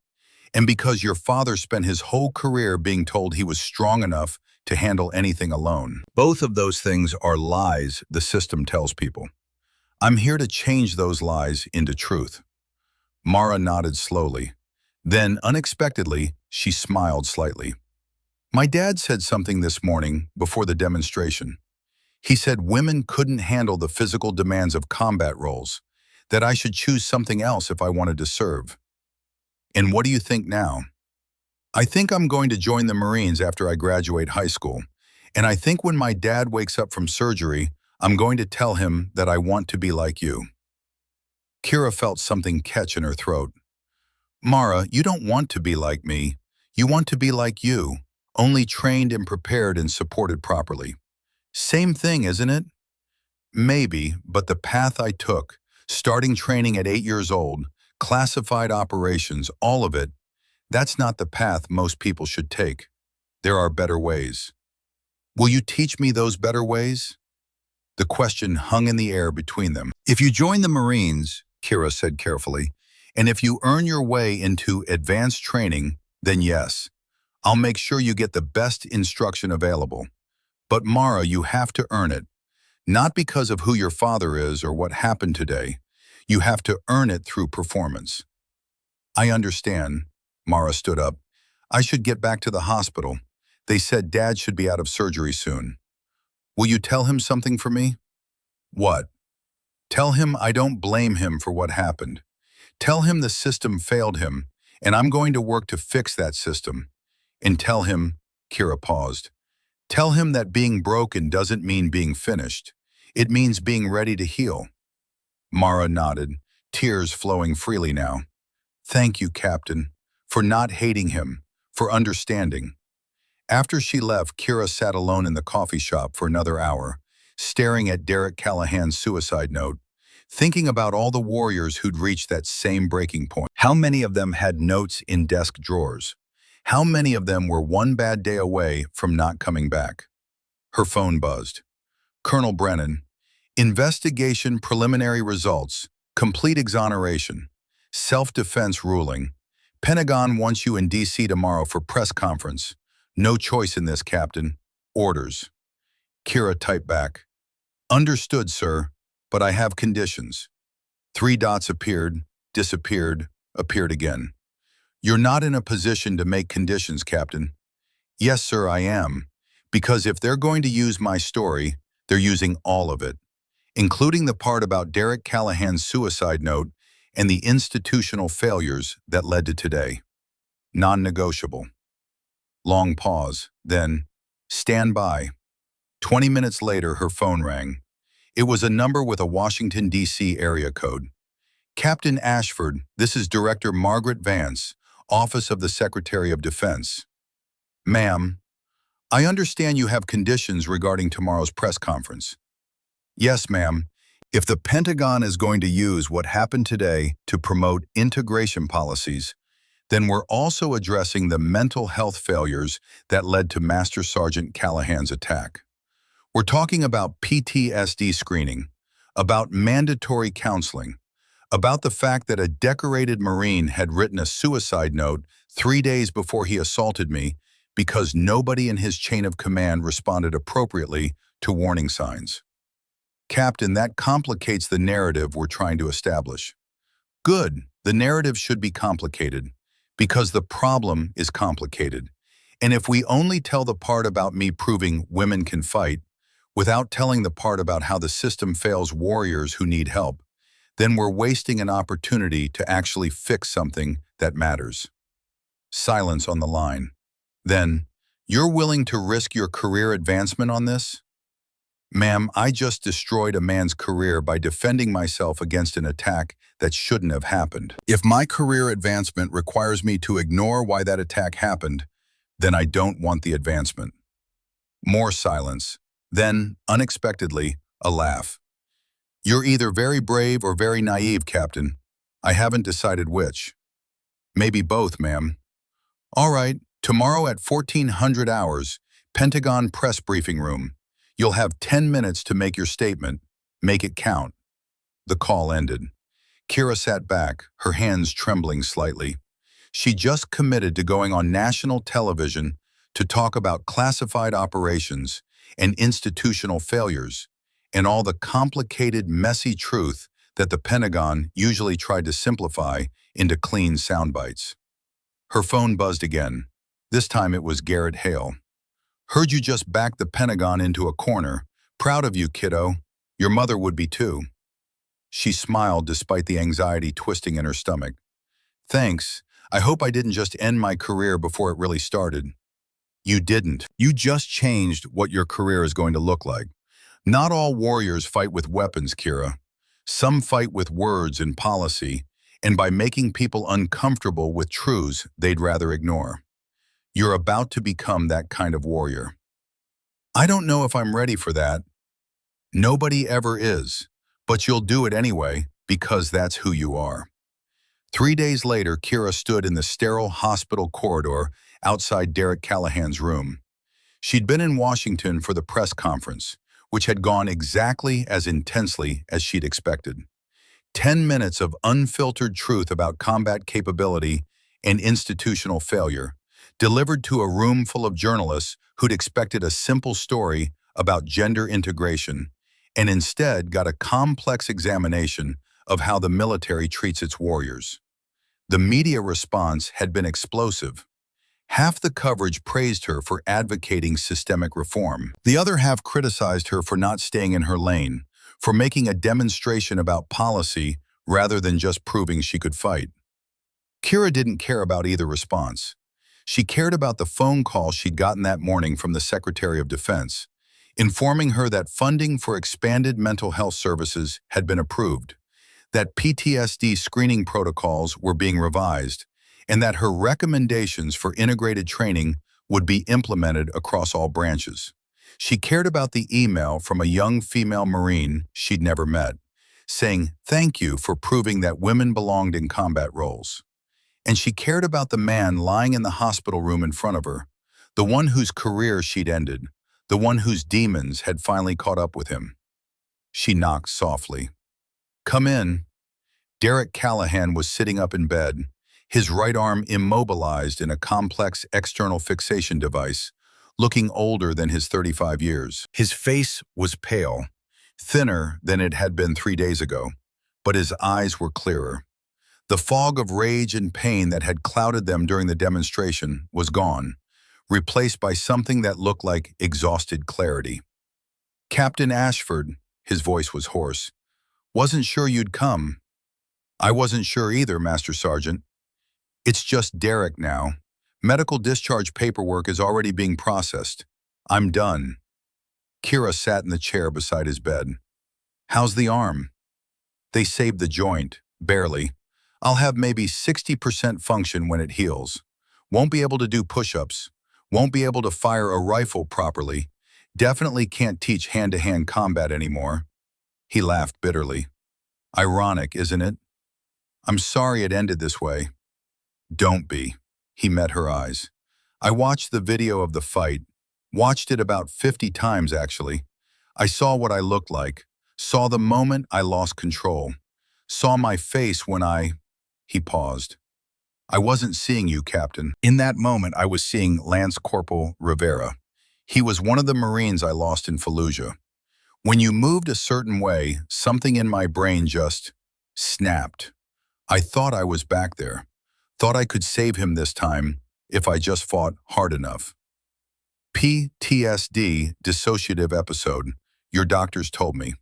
"And because your father spent his whole career being told he was strong enough to handle anything alone. Both of those things are lies the system tells people. I'm here to change those lies into truth." Mara nodded slowly. Then, unexpectedly, she smiled slightly. "My dad said something this morning before the demonstration. He said women couldn't handle the physical demands of combat roles, that I should choose something else if I wanted to serve." "And what do you think now?" "I think I'm going to join the Marines after I graduate high school. And I think when my dad wakes up from surgery, I'm going to tell him that I want to be like you." Kira felt something catch in her throat. "Mara, you don't want to be like me. You want to be like you, only trained and prepared and supported properly. Same thing, isn't it?" "Maybe, but the path I took, starting training at 8 years old, classified operations, all of it, that's not the path most people should take. There are better ways." "Will you teach me those better ways?" The question hung in the air between them. "If you join the Marines," Kira said carefully, "and if you earn your way into advanced training, then yes, I'll make sure you get the best instruction available. But Mara, you have to earn it. Not because of who your father is or what happened today. You have to earn it through performance." "I understand." Mara stood up. "I should get back to the hospital. They said Dad should be out of surgery soon. Will you tell him something for me?" "What?" "Tell him I don't blame him for what happened. Tell him the system failed him, and I'm going to work to fix that system. And tell him—" Kira paused. "Tell him that being broken doesn't mean being finished. It means being ready to heal." Mara nodded, tears flowing freely now. "Thank you, Captain, for not hating him, for understanding." After she left, Kira sat alone in the coffee shop for another hour, staring at Derek Callahan's suicide note, thinking about all the warriors who'd reached that same breaking point. How many of them had notes in desk drawers? How many of them were one bad day away from not coming back? Her phone buzzed. "Colonel Brennan, investigation preliminary results, complete exoneration, self-defense ruling. Pentagon wants you in D.C. tomorrow for press conference. No choice in this, Captain. Orders." Kira typed back. "Understood, sir, but I have conditions." 3 dots appeared, disappeared, appeared again. "You're not in a position to make conditions, Captain." "Yes, sir, I am. Because if they're going to use my story, they're using all of it, including the part about Derek Callahan's suicide note and the institutional failures that led to today. Non-negotiable." Long pause, then, "Stand by." 20 minutes later, her phone rang. It was a number with a Washington, D.C. area code. "Captain Ashford, this is Director Margaret Vance, Office of the Secretary of Defense." Ma'am, I understand you have conditions regarding tomorrow's press conference. Yes, ma'am. If the Pentagon is going to use what happened today to promote integration policies, then we're also addressing the mental health failures that led to Master Sergeant Callahan's attack. We're talking about PTSD screening, about mandatory counseling, about the fact that a decorated Marine had written a suicide note 3 days before he assaulted me because nobody in his chain of command responded appropriately to warning signs. Captain, that complicates the narrative we're trying to establish. Good, the narrative should be complicated, because the problem is complicated. And if we only tell the part about me proving women can fight, without telling the part about how the system fails warriors who need help, then we're wasting an opportunity to actually fix something that matters. Silence on the line. Then, you're willing to risk your career advancement on this? Ma'am, I just destroyed a man's career by defending myself against an attack that shouldn't have happened. If my career advancement requires me to ignore why that attack happened, then I don't want the advancement. More silence. Then, unexpectedly, a laugh. You're either very brave or very naive, Captain. I haven't decided which. Maybe both, ma'am. All right, tomorrow at 1400 hours, Pentagon press briefing room. You'll have 10 minutes to make your statement. Make it count. The call ended. Kira sat back, her hands trembling slightly. She just committed to going on national television to talk about classified operations and institutional failures, and all the complicated, messy truth that the Pentagon usually tried to simplify into clean sound bites. Her phone buzzed again. This time it was Garrett Hale. Heard you just backed the Pentagon into a corner. Proud of you, kiddo. Your mother would be too. She smiled despite the anxiety twisting in her stomach. Thanks. I hope I didn't just end my career before it really started. You didn't. You just changed what your career is going to look like. Not all warriors fight with weapons, Kira. Some fight with words and policy, and by making people uncomfortable with truths they'd rather ignore. You're about to become that kind of warrior. I don't know if I'm ready for that. Nobody ever is, but you'll do it anyway because that's who you are. 3 days later, Kira stood in the sterile hospital corridor outside Derek Callahan's room. She'd been in Washington for the press conference, which had gone exactly as intensely as she'd expected. 10 minutes of unfiltered truth about combat capability and institutional failure, delivered to a room full of journalists who'd expected a simple story about gender integration, and instead got a complex examination of how the military treats its warriors. The media response had been explosive. Half the coverage praised her for advocating systemic reform. The other half criticized her for not staying in her lane, for making a demonstration about policy rather than just proving she could fight. Kira didn't care about either response. She cared about the phone call she'd gotten that morning from the Secretary of Defense, informing her that funding for expanded mental health services had been approved, that PTSD screening protocols were being revised, and that her recommendations for integrated training would be implemented across all branches. She cared about the email from a young female Marine she'd never met, saying thank you for proving that women belonged in combat roles. And she cared about the man lying in the hospital room in front of her, the one whose career she'd ended, the one whose demons had finally caught up with him. She knocked softly. Come in. Derek Callahan was sitting up in bed, his right arm immobilized in a complex external fixation device, looking older than his 35 years. His face was pale, thinner than it had been 3 days ago, but his eyes were clearer. The fog of rage and pain that had clouded them during the demonstration was gone, replaced by something that looked like exhausted clarity. Captain Ashford, his voice was hoarse, wasn't sure you'd come. I wasn't sure either, Master Sergeant. It's just Derek now. Medical discharge paperwork is already being processed. I'm done. Kira sat in the chair beside his bed. How's the arm? They saved the joint, barely. I'll have maybe 60% function when it heals. Won't be able to do push-ups. Won't be able to fire a rifle properly. Definitely can't teach hand-to-hand combat anymore." He laughed bitterly. "Ironic, isn't it? I'm sorry it ended this way." "Don't be." He met her eyes. "I watched the video of the fight. Watched it about 50 times, actually. I saw what I looked like. Saw the moment I lost control. Saw my face when I—" He paused. "I wasn't seeing you, Captain. In that moment, I was seeing Lance Corporal Rivera. He was one of the Marines I lost in Fallujah. When you moved a certain way, something in my brain just snapped. I thought I was back there. Thought I could save him this time if I just fought hard enough." "PTSD, dissociative episode, your doctors told me."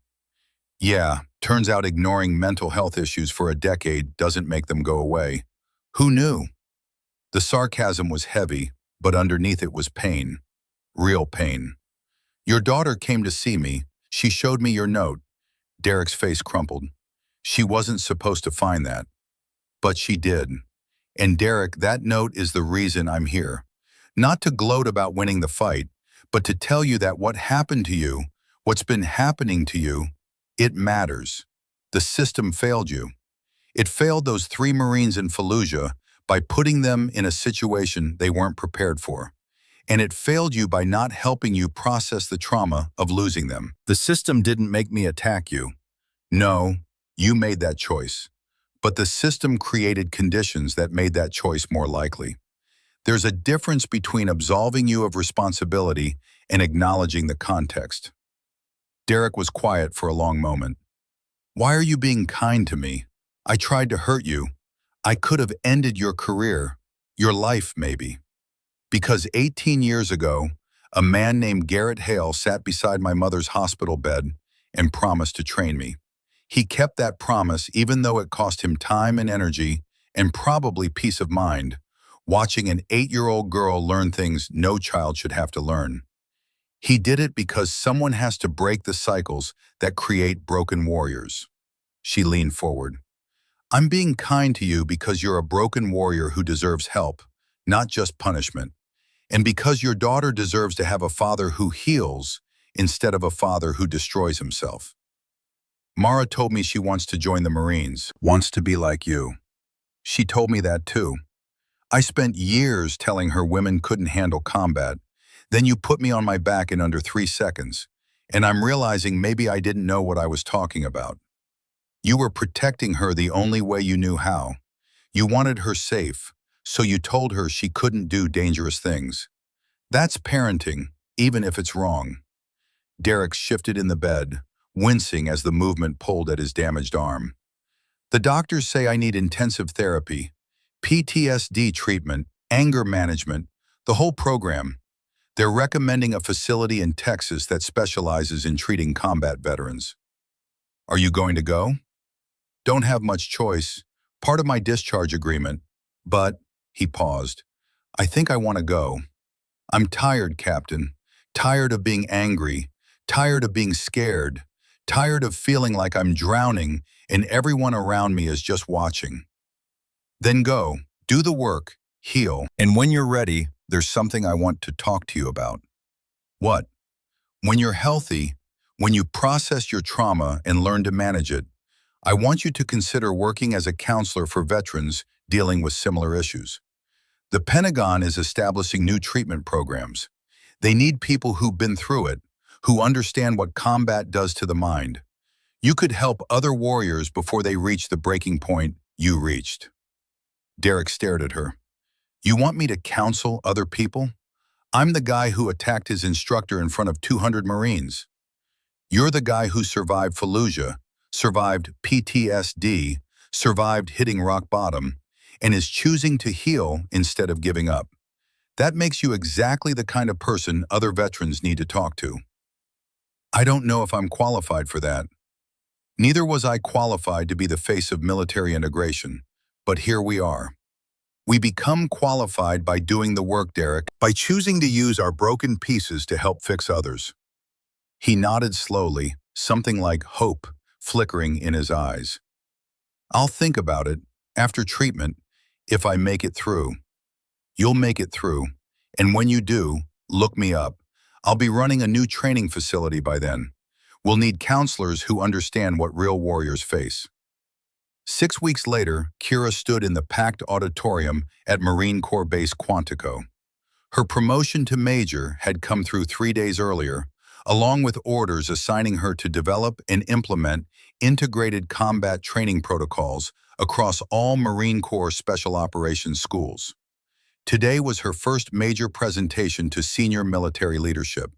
"Yeah, turns out ignoring mental health issues for a decade doesn't make them go away. Who knew?" The sarcasm was heavy, but underneath it was pain. Real pain. "Your daughter came to see me. She showed me your note." Derek's face crumpled. "She wasn't supposed to find that. But she did. And Derek, that note is the reason I'm here. Not to gloat about winning the fight, but to tell you that what happened to you, what's been happening to you, it matters. The system failed you. It failed those 3 Marines in Fallujah by putting them in a situation they weren't prepared for. And it failed you by not helping you process the trauma of losing them. The system didn't make me attack you. No, you made that choice. But the system created conditions that made that choice more likely. There's a difference between absolving you of responsibility and acknowledging the context." Derek was quiet for a long moment. "Why are you being kind to me? I tried to hurt you. I could have ended your career, your life maybe. Because 18 years ago, a man named Garrett Hale sat beside my mother's hospital bed and promised to train me. He kept that promise even though it cost him time and energy and probably peace of mind, watching an 8-year-old girl learn things no child should have to learn. He did it because someone has to break the cycles that create broken warriors." She leaned forward. "I'm being kind to you because you're a broken warrior who deserves help, not just punishment. And because your daughter deserves to have a father who heals instead of a father who destroys himself. Mara told me she wants to join the Marines, wants to be like you. She told me that too. I spent years telling her women couldn't handle combat. Then you put me on my back in under 3 seconds, and I'm realizing maybe I didn't know what I was talking about. You were protecting her the only way you knew how. You wanted her safe, so you told her she couldn't do dangerous things. That's parenting, even if it's wrong." Derek shifted in the bed, wincing as the movement pulled at his damaged arm. "The doctors say I need intensive therapy, PTSD treatment, anger management, the whole program. They're recommending a facility in Texas that specializes in treating combat veterans." "Are you going to go?" "Don't have much choice. Part of my discharge agreement. But," he paused, "I think I want to go. I'm tired, Captain. Tired of being angry. Tired of being scared. Tired of feeling like I'm drowning and everyone around me is just watching." "Then go. Do the work. Heal. And when you're ready, there's something I want to talk to you about." "What?" "When you're healthy, when you process your trauma and learn to manage it, I want you to consider working as a counselor for veterans dealing with similar issues. The Pentagon is establishing new treatment programs. They need people who've been through it, who understand what combat does to the mind. You could help other warriors before they reach the breaking point you reached." Derek stared at her. "You want me to counsel other people? I'm the guy who attacked his instructor in front of 200 Marines. You're the guy who survived Fallujah, survived PTSD, survived hitting rock bottom, and is choosing to heal instead of giving up. That makes you exactly the kind of person other veterans need to talk to." "I don't know if I'm qualified for that." "Neither was I qualified to be the face of military integration, but here we are. We become qualified by doing the work, Derek, by choosing to use our broken pieces to help fix others." He nodded slowly, something like hope flickering in his eyes. "I'll think about it, after treatment, if I make it through." "You'll make it through. And when you do, look me up. I'll be running a new training facility by then. We'll need counselors who understand what real warriors face. 6 weeks later, Kira stood in the packed auditorium at Marine Corps Base Quantico. Her promotion to major had come through 3 days earlier, along with orders assigning her to develop and implement integrated combat training protocols across all Marine Corps Special Operations schools. Today was her first major presentation to senior military leadership.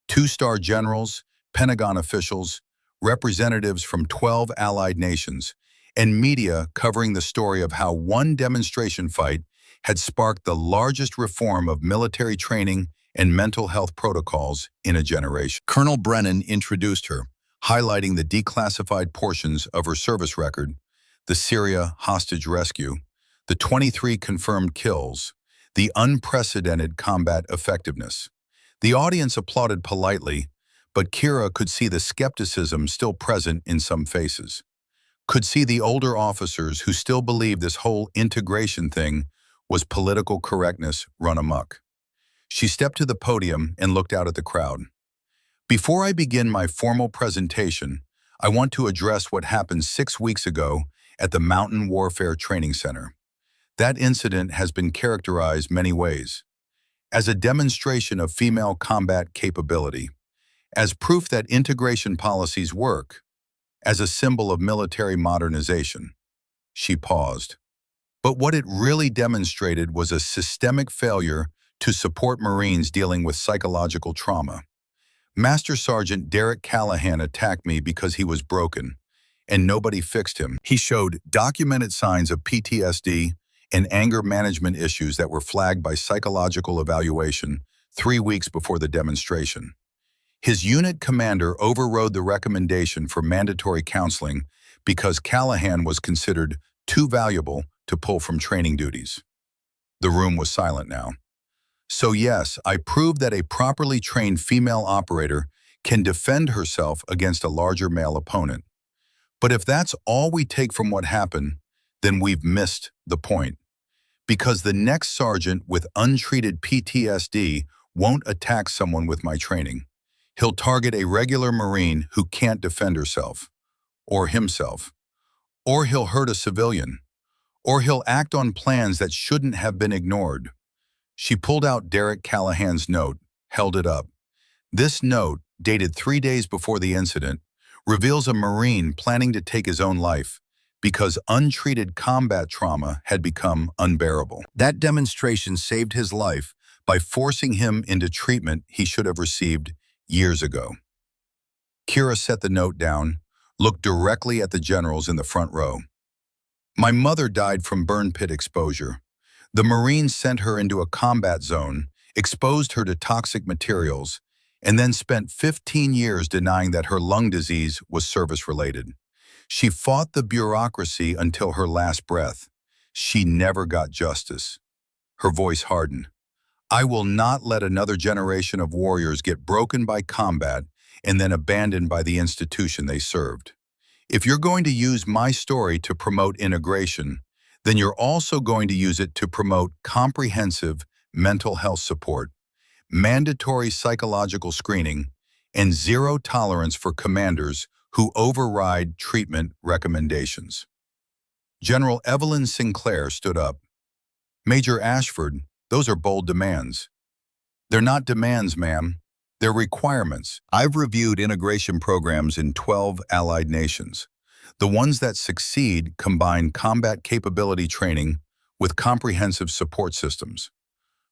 Two-star generals, Pentagon officials, representatives from 12 allied nations, and media covering the story of how one demonstration fight had sparked the largest reform of military training and mental health protocols in a generation. Colonel Brennan introduced her, highlighting the declassified portions of her service record, the Syria hostage rescue, the 23 confirmed kills, the unprecedented combat effectiveness. The audience applauded politely, but Kira could see the skepticism still present in some faces. Could see the older officers who still believed this whole integration thing was political correctness run amok. She stepped to the podium and looked out at the crowd. Before I begin my formal presentation, I want to address what happened 6 weeks ago at the Mountain Warfare Training Center. That incident has been characterized many ways. As a demonstration of female combat capability, as proof that integration policies work, as a symbol of military modernization. She paused. But what it really demonstrated was a systemic failure to support Marines dealing with psychological trauma. Master Sergeant Derek Callahan attacked me because he was broken, and nobody fixed him. He showed documented signs of PTSD and anger management issues that were flagged by psychological evaluation 3 weeks before the demonstration. His unit commander overrode the recommendation for mandatory counseling because Callahan was considered too valuable to pull from training duties. The room was silent now. So yes, I proved that a properly trained female operator can defend herself against a larger male opponent. But if that's all we take from what happened, then we've missed the point. Because the next sergeant with untreated PTSD won't attack someone with my training. He'll target a regular Marine who can't defend herself, or himself, or he'll hurt a civilian, or he'll act on plans that shouldn't have been ignored. She pulled out Derek Callahan's note, held it up. This note, dated 3 days before the incident, reveals a Marine planning to take his own life because untreated combat trauma had become unbearable. That demonstration saved his life by forcing him into treatment he should have received years ago. Kira set the note down, looked directly at the generals in the front row. My mother died from burn pit exposure. The Marines sent her into a combat zone, exposed her to toxic materials, and then spent 15 years denying that her lung disease was service-related. She fought the bureaucracy until her last breath. She never got justice. Her voice hardened. I will not let another generation of warriors get broken by combat and then abandoned by the institution they served. If you're going to use my story to promote integration, then you're also going to use it to promote comprehensive mental health support, mandatory psychological screening, and zero tolerance for commanders who override treatment recommendations. General Evelyn Sinclair stood up. Major Ashford, those are bold demands. They're not demands, ma'am. They're requirements. I've reviewed integration programs in 12 allied nations. The ones that succeed combine combat capability training with comprehensive support systems.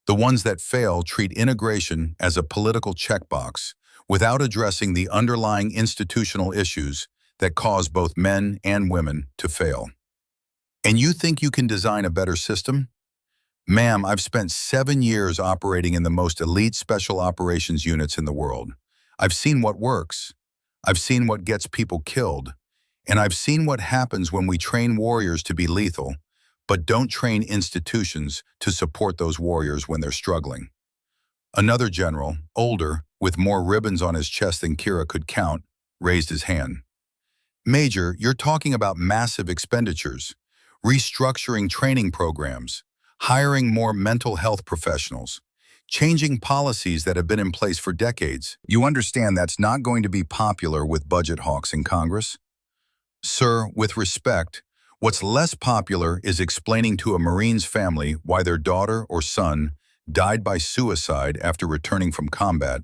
The ones that fail treat integration as a political checkbox without addressing the underlying institutional issues that cause both men and women to fail. And you think you can design a better system? Ma'am, I've spent 7 years operating in the most elite special operations units in the world. I've seen what works. I've seen what gets people killed. And I've seen what happens when we train warriors to be lethal, but don't train institutions to support those warriors when they're struggling. Another general, older, with more ribbons on his chest than Kira could count, raised his hand. Major, you're talking about massive expenditures, restructuring training programs, hiring more mental health professionals, changing policies that have been in place for decades. You understand that's not going to be popular with budget hawks in Congress? Sir, with respect, what's less popular is explaining to a Marine's family why their daughter or son died by suicide after returning from combat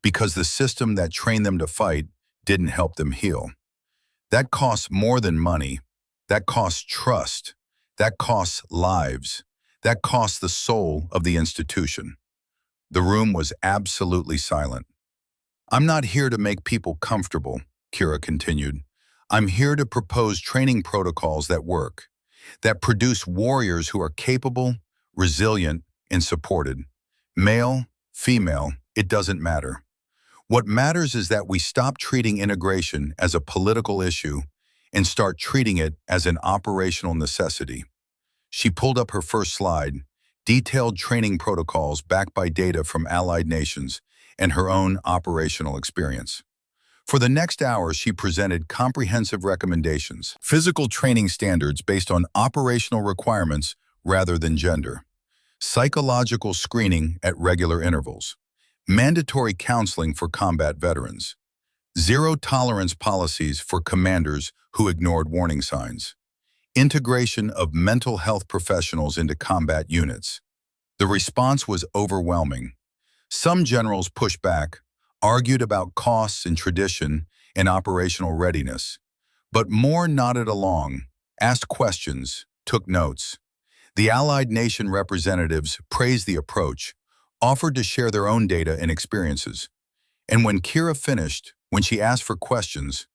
because the system that trained them to fight didn't help them heal. That costs more than money. That costs trust. That costs lives. That costs the soul of the institution. The room was absolutely silent. I'm not here to make people comfortable, Kira continued. I'm here to propose training protocols that work, that produce warriors who are capable, resilient, and supported. Male, female, it doesn't matter. What matters is that we stop treating integration as a political issue and start treating it as an operational necessity. She pulled up her first slide, detailed training protocols backed by data from allied nations and her own operational experience. For the next hour, she presented comprehensive recommendations, physical training standards based on operational requirements rather than gender, psychological screening at regular intervals, mandatory counseling for combat veterans, zero-tolerance policies for commanders who ignored warning signs, integration of mental health professionals into combat units. The response was overwhelming. Some generals pushed back, argued about costs and tradition and operational readiness, but more nodded along, asked questions, took notes. The allied nation representatives praised the approach, offered to share their own data and experiences. And when Kira finished, when she asked for questions,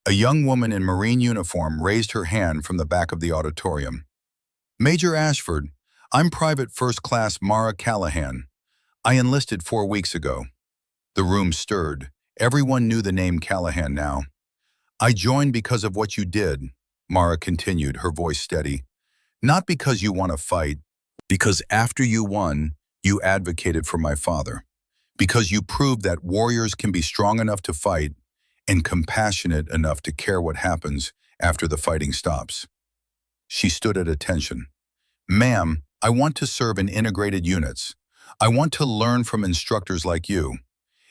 a young woman in Marine uniform raised her hand from the back of the auditorium. Major Ashford, I'm Private First Class Mara Callahan. I enlisted 4 weeks ago. The room stirred. Everyone knew the name Callahan now. I joined because of what you did, Mara continued, her voice steady. Not because you want to fight, because after you won, you advocated for my father. Because you proved that warriors can be strong enough to fight and compassionate enough to care what happens after the fighting stops. She stood at attention. Ma'am, I want to serve in integrated units. I want to learn from instructors like you.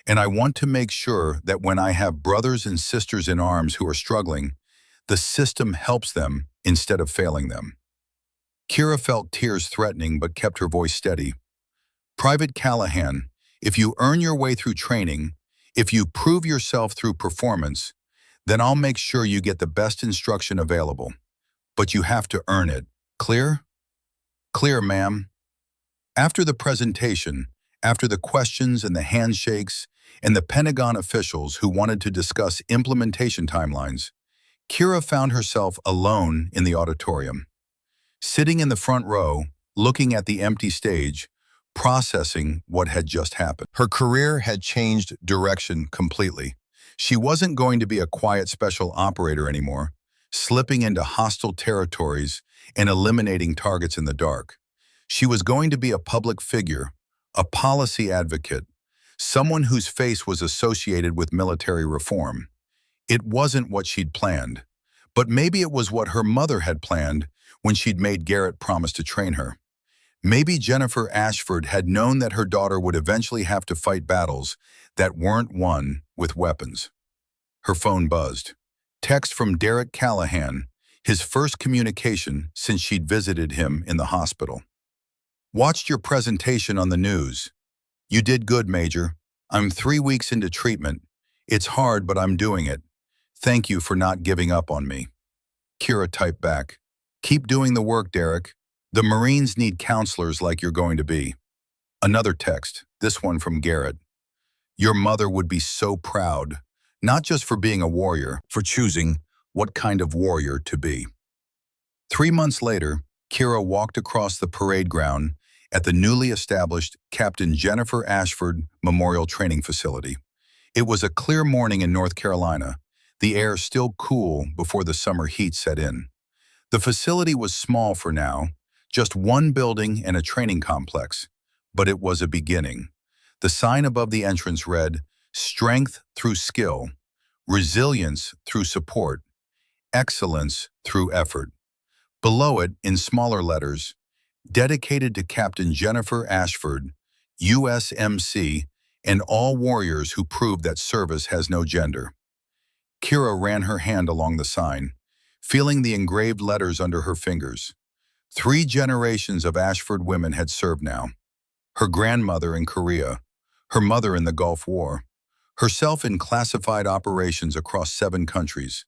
And I want to make sure that when I have brothers and sisters in arms who are struggling, the system helps them instead of failing them. Kira felt tears threatening but kept her voice steady. Private Callahan, if you earn your way through training, if you prove yourself through performance, then I'll make sure you get the best instruction available. But you have to earn it. Clear? Clear, ma'am. After the presentation, after the questions and the handshakes, and the Pentagon officials who wanted to discuss implementation timelines, Kira found herself alone in the auditorium. Sitting in the front row, looking at the empty stage, processing what had just happened. Her career had changed direction completely. She wasn't going to be a quiet special operator anymore, slipping into hostile territories and eliminating targets in the dark. She was going to be a public figure, a policy advocate, someone whose face was associated with military reform. It wasn't what she'd planned, but maybe it was what her mother had planned when she'd made Garrett promise to train her. Maybe Jennifer Ashford had known that her daughter would eventually have to fight battles that weren't won with weapons. Her phone buzzed. Text from Derek Callahan, his first communication since she'd visited him in the hospital. Watched your presentation on the news. You did good, Major. I'm 3 weeks into treatment. It's hard, but I'm doing it. Thank you for not giving up on me. Kira typed back. Keep doing the work, Derek. The Marines need counselors like you're going to be. Another text, this one from Garrett. Your mother would be so proud, not just for being a warrior, for choosing what kind of warrior to be. 3 months later, Kira walked across the parade ground at the newly established Captain Jennifer Ashford Memorial Training Facility. It was a clear morning in North Carolina, the air still cool before the summer heat set in. The facility was small for now, just one building and a training complex, but it was a beginning. The sign above the entrance read, Strength through skill, resilience through support, excellence through effort. Below it, in smaller letters, dedicated to Captain Jennifer Ashford, USMC, and all warriors who prove that service has no gender. Kira ran her hand along the sign, feeling the engraved letters under her fingers. 3 generations of Ashford women had served now. Her grandmother in Korea, her mother in the Gulf War, herself in classified operations across 7 countries.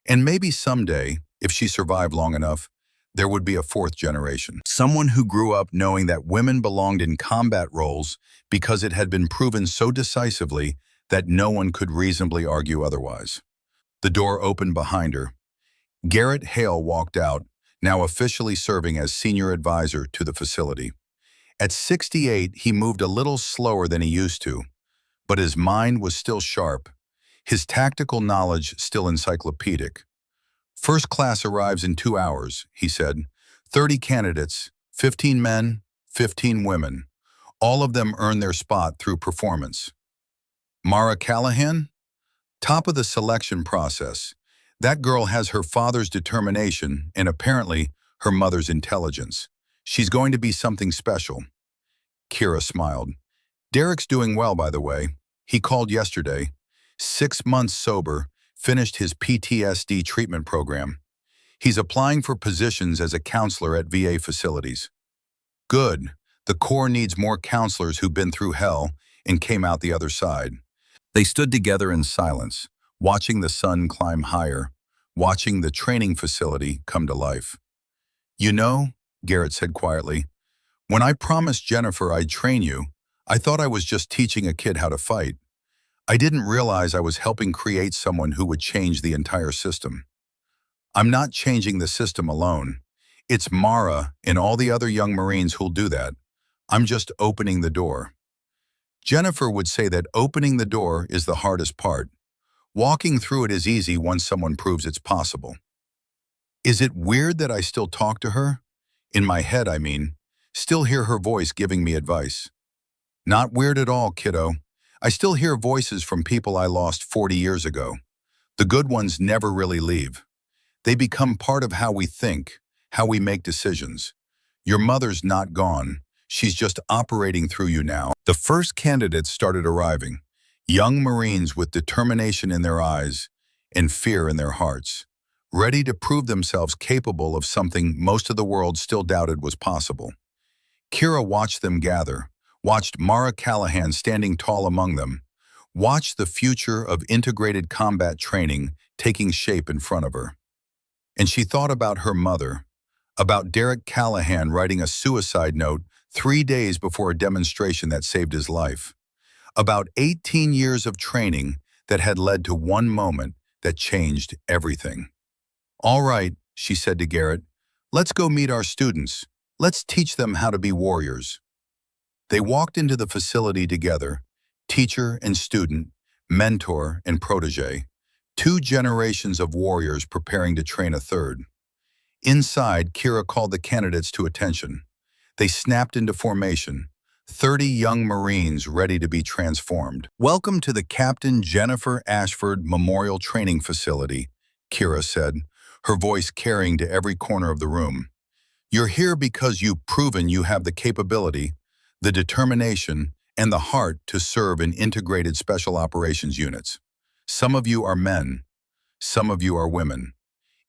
And maybe someday, if she survived long enough, there would be a 4th generation. Someone who grew up knowing that women belonged in combat roles because it had been proven so decisively that no one could reasonably argue otherwise. The door opened behind her. Garrett Hale walked out, now officially serving as senior advisor to the facility. At 68, he moved a little slower than he used to, but his mind was still sharp, his tactical knowledge still encyclopedic. First class arrives in 2 hours, he said. 30 candidates, 15 men, 15 women. All of them earn their spot through performance. Mara Callahan? Top of the selection process. That girl has her father's determination and apparently her mother's intelligence. She's going to be something special. Kira smiled. Derek's doing well, by the way. He called yesterday. 6 months sober, finished his PTSD treatment program. He's applying for positions as a counselor at VA facilities. Good. The Corps needs more counselors who've been through hell and came out the other side. They stood together in silence, watching the sun climb higher, watching the training facility come to life. You know, Garrett said quietly, when I promised Jennifer I'd train you, I thought I was just teaching a kid how to fight. I didn't realize I was helping create someone who would change the entire system. I'm not changing the system alone. It's Mara and all the other young Marines who'll do that. I'm just opening the door. Jennifer would say that opening the door is the hardest part. Walking through it is easy once someone proves it's possible. Is it weird that I still talk to her? In my head, I mean. Still hear her voice giving me advice. Not weird at all, kiddo. I still hear voices from people I lost 40 years ago. The good ones never really leave. They become part of how we think, how we make decisions. Your mother's not gone. She's just operating through you now. The first candidates started arriving. Young Marines with determination in their eyes and fear in their hearts, ready to prove themselves capable of something most of the world still doubted was possible. Kira watched them gather, watched Mara Callahan standing tall among them, watched the future of integrated combat training taking shape in front of her. And she thought about her mother, about Derek Callahan writing a suicide note 3 days before a demonstration that saved his life, about 18 years of training that had led to one moment that changed everything. All right, she said to Garrett, let's go meet our students. Let's teach them how to be warriors. They walked into the facility together, teacher and student, mentor and protege, 2 generations of warriors preparing to train a third. Inside, Kira called the candidates to attention. They snapped into formation, 30 young Marines ready to be transformed. Welcome to the Captain Jennifer Ashford Memorial Training Facility, Kira said, her voice carrying to every corner of the room. You're here because you've proven you have the capability, the determination, and the heart to serve in integrated special operations units. Some of you are men, some of you are women.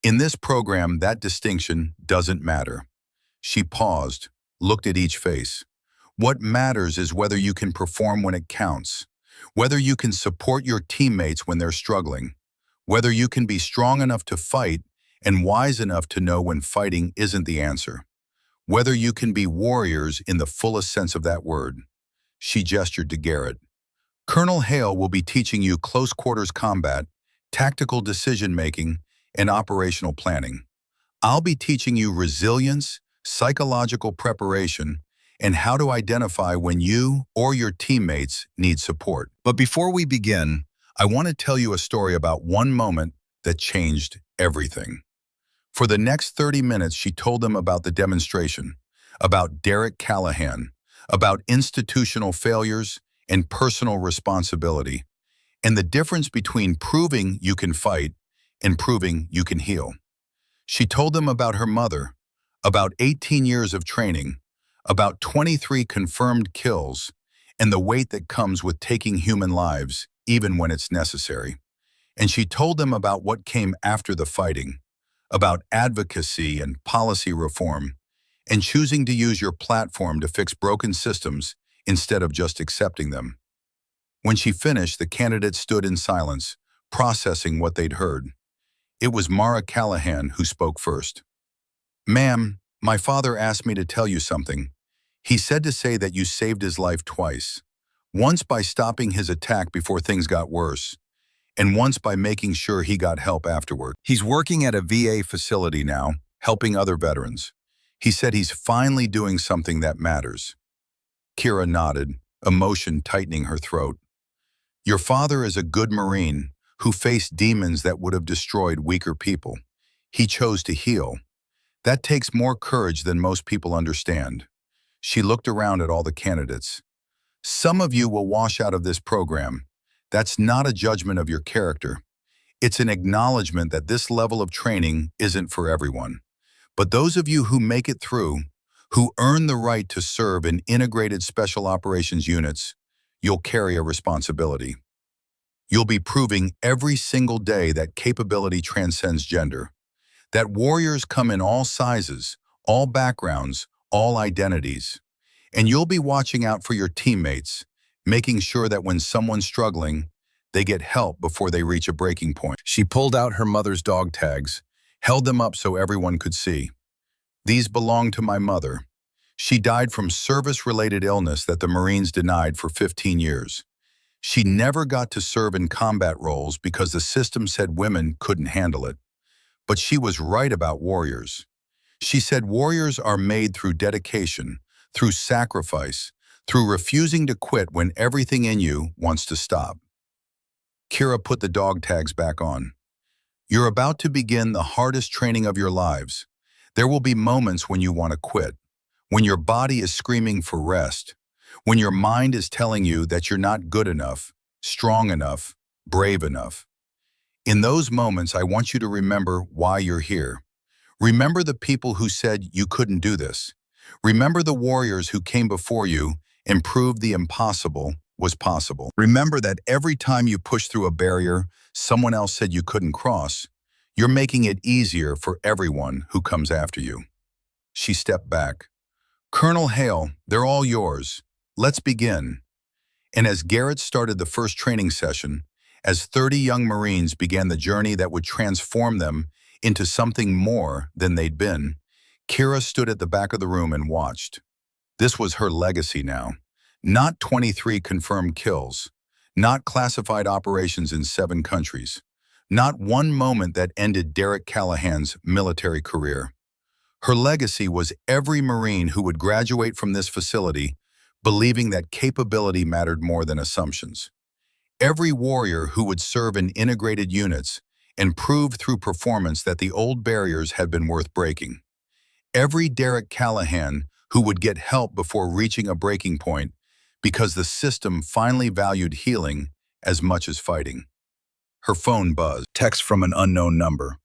In this program, that distinction doesn't matter. She paused, looked at each face. What matters is whether you can perform when it counts, whether you can support your teammates when they're struggling, whether you can be strong enough to fight and wise enough to know when fighting isn't the answer, whether you can be warriors in the fullest sense of that word. She gestured to Garrett. Colonel Hale will be teaching you close quarters combat, tactical decision-making, and operational planning. I'll be teaching you resilience, psychological preparation, and how to identify when you or your teammates need support. But before we begin, I want to tell you a story about one moment that changed everything. For the next 30 minutes, she told them about the demonstration, about Derek Callahan, about institutional failures and personal responsibility, and the difference between proving you can fight and proving you can heal. She told them about her mother, about 18 years of training, about 23 confirmed kills, and the weight that comes with taking human lives, even when it's necessary. And she told them about what came after the fighting, about advocacy and policy reform, and choosing to use your platform to fix broken systems instead of just accepting them. When she finished, the candidates stood in silence, processing what they'd heard. It was Mara Callahan who spoke first. "Ma'am, my father asked me to tell you something. He said to say that you saved his life twice. Once by stopping his attack before things got worse, and once by making sure he got help afterward. He's working at a VA facility now, helping other veterans. He said he's finally doing something that matters." Kira nodded, emotion tightening her throat. "Your father is a good Marine who faced demons that would have destroyed weaker people. He chose to heal. That takes more courage than most people understand." She looked around at all the candidates. "Some of you will wash out of this program. That's not a judgment of your character. It's an acknowledgement that this level of training isn't for everyone. But those of you who make it through, who earn the right to serve in integrated special operations units, you'll carry a responsibility. You'll be proving every single day that capability transcends gender, that warriors come in all sizes, all backgrounds, all identities. And you'll be watching out for your teammates, making sure that when someone's struggling, they get help before they reach a breaking point." She pulled out her mother's dog tags, held them up so everyone could see. "These belong to my mother. She died from service-related illness that the Marines denied for 15 years. She never got to serve in combat roles because the system said women couldn't handle it. But she was right about warriors. She said warriors are made through dedication, through sacrifice, through refusing to quit when everything in you wants to stop." Kira put the dog tags back on. "You're about to begin the hardest training of your lives. There will be moments when you want to quit, when your body is screaming for rest, when your mind is telling you that you're not good enough, strong enough, brave enough. In those moments, I want you to remember why you're here. Remember the people who said you couldn't do this. Remember the warriors who came before you and proved the impossible was possible. Remember that every time you push through a barrier someone else said you couldn't cross, you're making it easier for everyone who comes after you." She stepped back. "Colonel Hale, they're all yours. Let's begin." And as Garrett started the first training session, as 30 young Marines began the journey that would transform them into something more than they'd been, Kira stood at the back of the room and watched. This was her legacy now. Not 23 confirmed kills, not classified operations in 7 countries, not one moment that ended Derek Callahan's military career. Her legacy was every Marine who would graduate from this facility believing that capability mattered more than assumptions. Every warrior who would serve in integrated units and prove through performance that the old barriers had been worth breaking. Every Derek Callahan who would get help before reaching a breaking point because the system finally valued healing as much as fighting. Her phone buzzed. Text from an unknown number.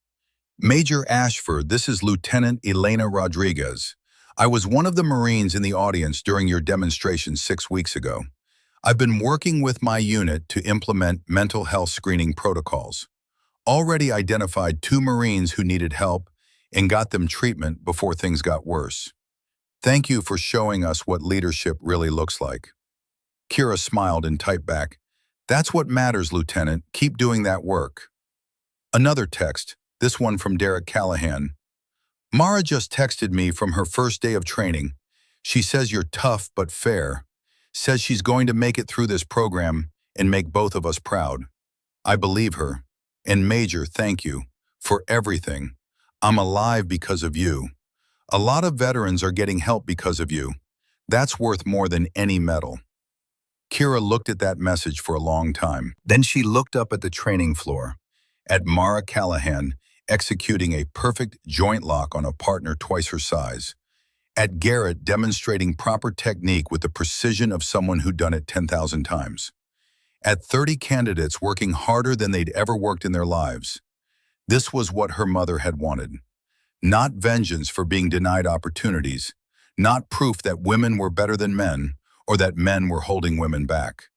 "Major Ashford, this is Lieutenant Elena Rodriguez. I was one of the Marines in the audience during your demonstration 6 weeks ago. I've been working with my unit to implement mental health screening protocols. Already identified 2 Marines who needed help and got them treatment before things got worse. Thank you for showing us what leadership really looks like." Kira smiled and typed back, "That's what matters, Lieutenant. Keep doing that work." Another text, this one from Derek Callahan. "Mara just texted me from her first day of training. She says you're tough but fair. Says she's going to make it through this program and make both of us proud. I believe her. And Major, thank you for everything. I'm alive because of you. A lot of veterans are getting help because of you. That's worth more than any medal." Kira looked at that message for a long time. Then she looked up at the training floor, at Mara Callahan executing a perfect joint lock on a partner twice her size, at Garrett demonstrating proper technique with the precision of someone who'd done it 10,000 times, at 30 candidates working harder than they'd ever worked in their lives. This was what her mother had wanted. Not vengeance for being denied opportunities, not proof that women were better than men, or that men were holding women back.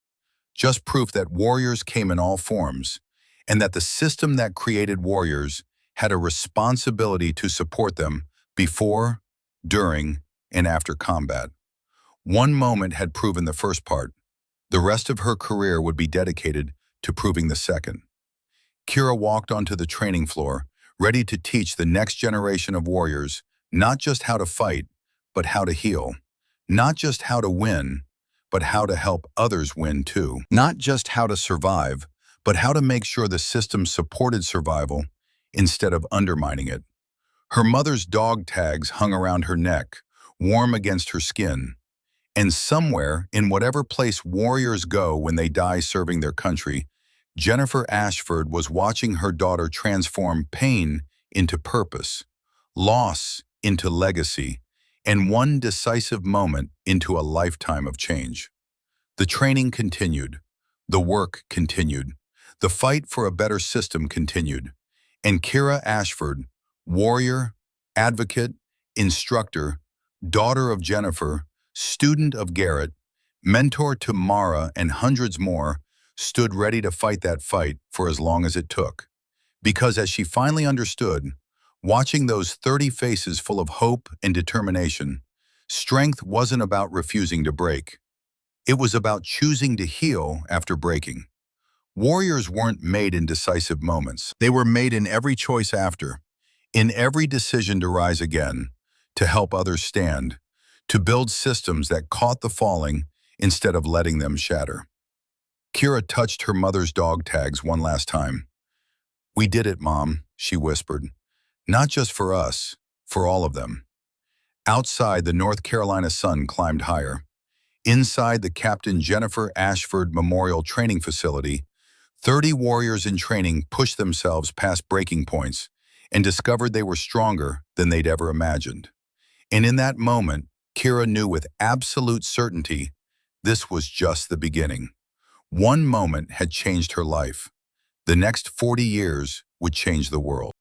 Just proof that warriors came in all forms, and that the system that created warriors had a responsibility to support them before, during, and after combat. One moment had proven the first part. The rest of her career would be dedicated to proving the second. Kira walked onto the training floor, ready to teach the next generation of warriors not just how to fight, but how to heal. Not just how to win, but how to help others win too. Not just how to survive, but how to make sure the system supported survival instead of undermining it. Her mother's dog tags hung around her neck, warm against her skin. And somewhere, in whatever place warriors go when they die serving their country, Jennifer Ashford was watching her daughter transform pain into purpose, loss into legacy, and one decisive moment into a lifetime of change. The training continued. The work continued. The fight for a better system continued. And Kira Ashford, warrior, advocate, instructor, daughter of Jennifer, student of Garrett, mentor to Mara and hundreds more, stood ready to fight that fight for as long as it took. Because as she finally understood, watching those 30 faces full of hope and determination, strength wasn't about refusing to break. It was about choosing to heal after breaking. Warriors weren't made in decisive moments. They were made in every choice after, in every decision to rise again, to help others stand, to build systems that caught the falling instead of letting them shatter. Kira touched her mother's dog tags one last time. "We did it, Mom," she whispered. "Not just for us, for all of them." Outside, the North Carolina sun climbed higher. Inside the Captain Jennifer Ashford Memorial Training Facility, 30 warriors in training pushed themselves past breaking points and discovered they were stronger than they'd ever imagined. And in that moment, Kira knew with absolute certainty this was just the beginning. One moment had changed her life. The next 40 years would change the world.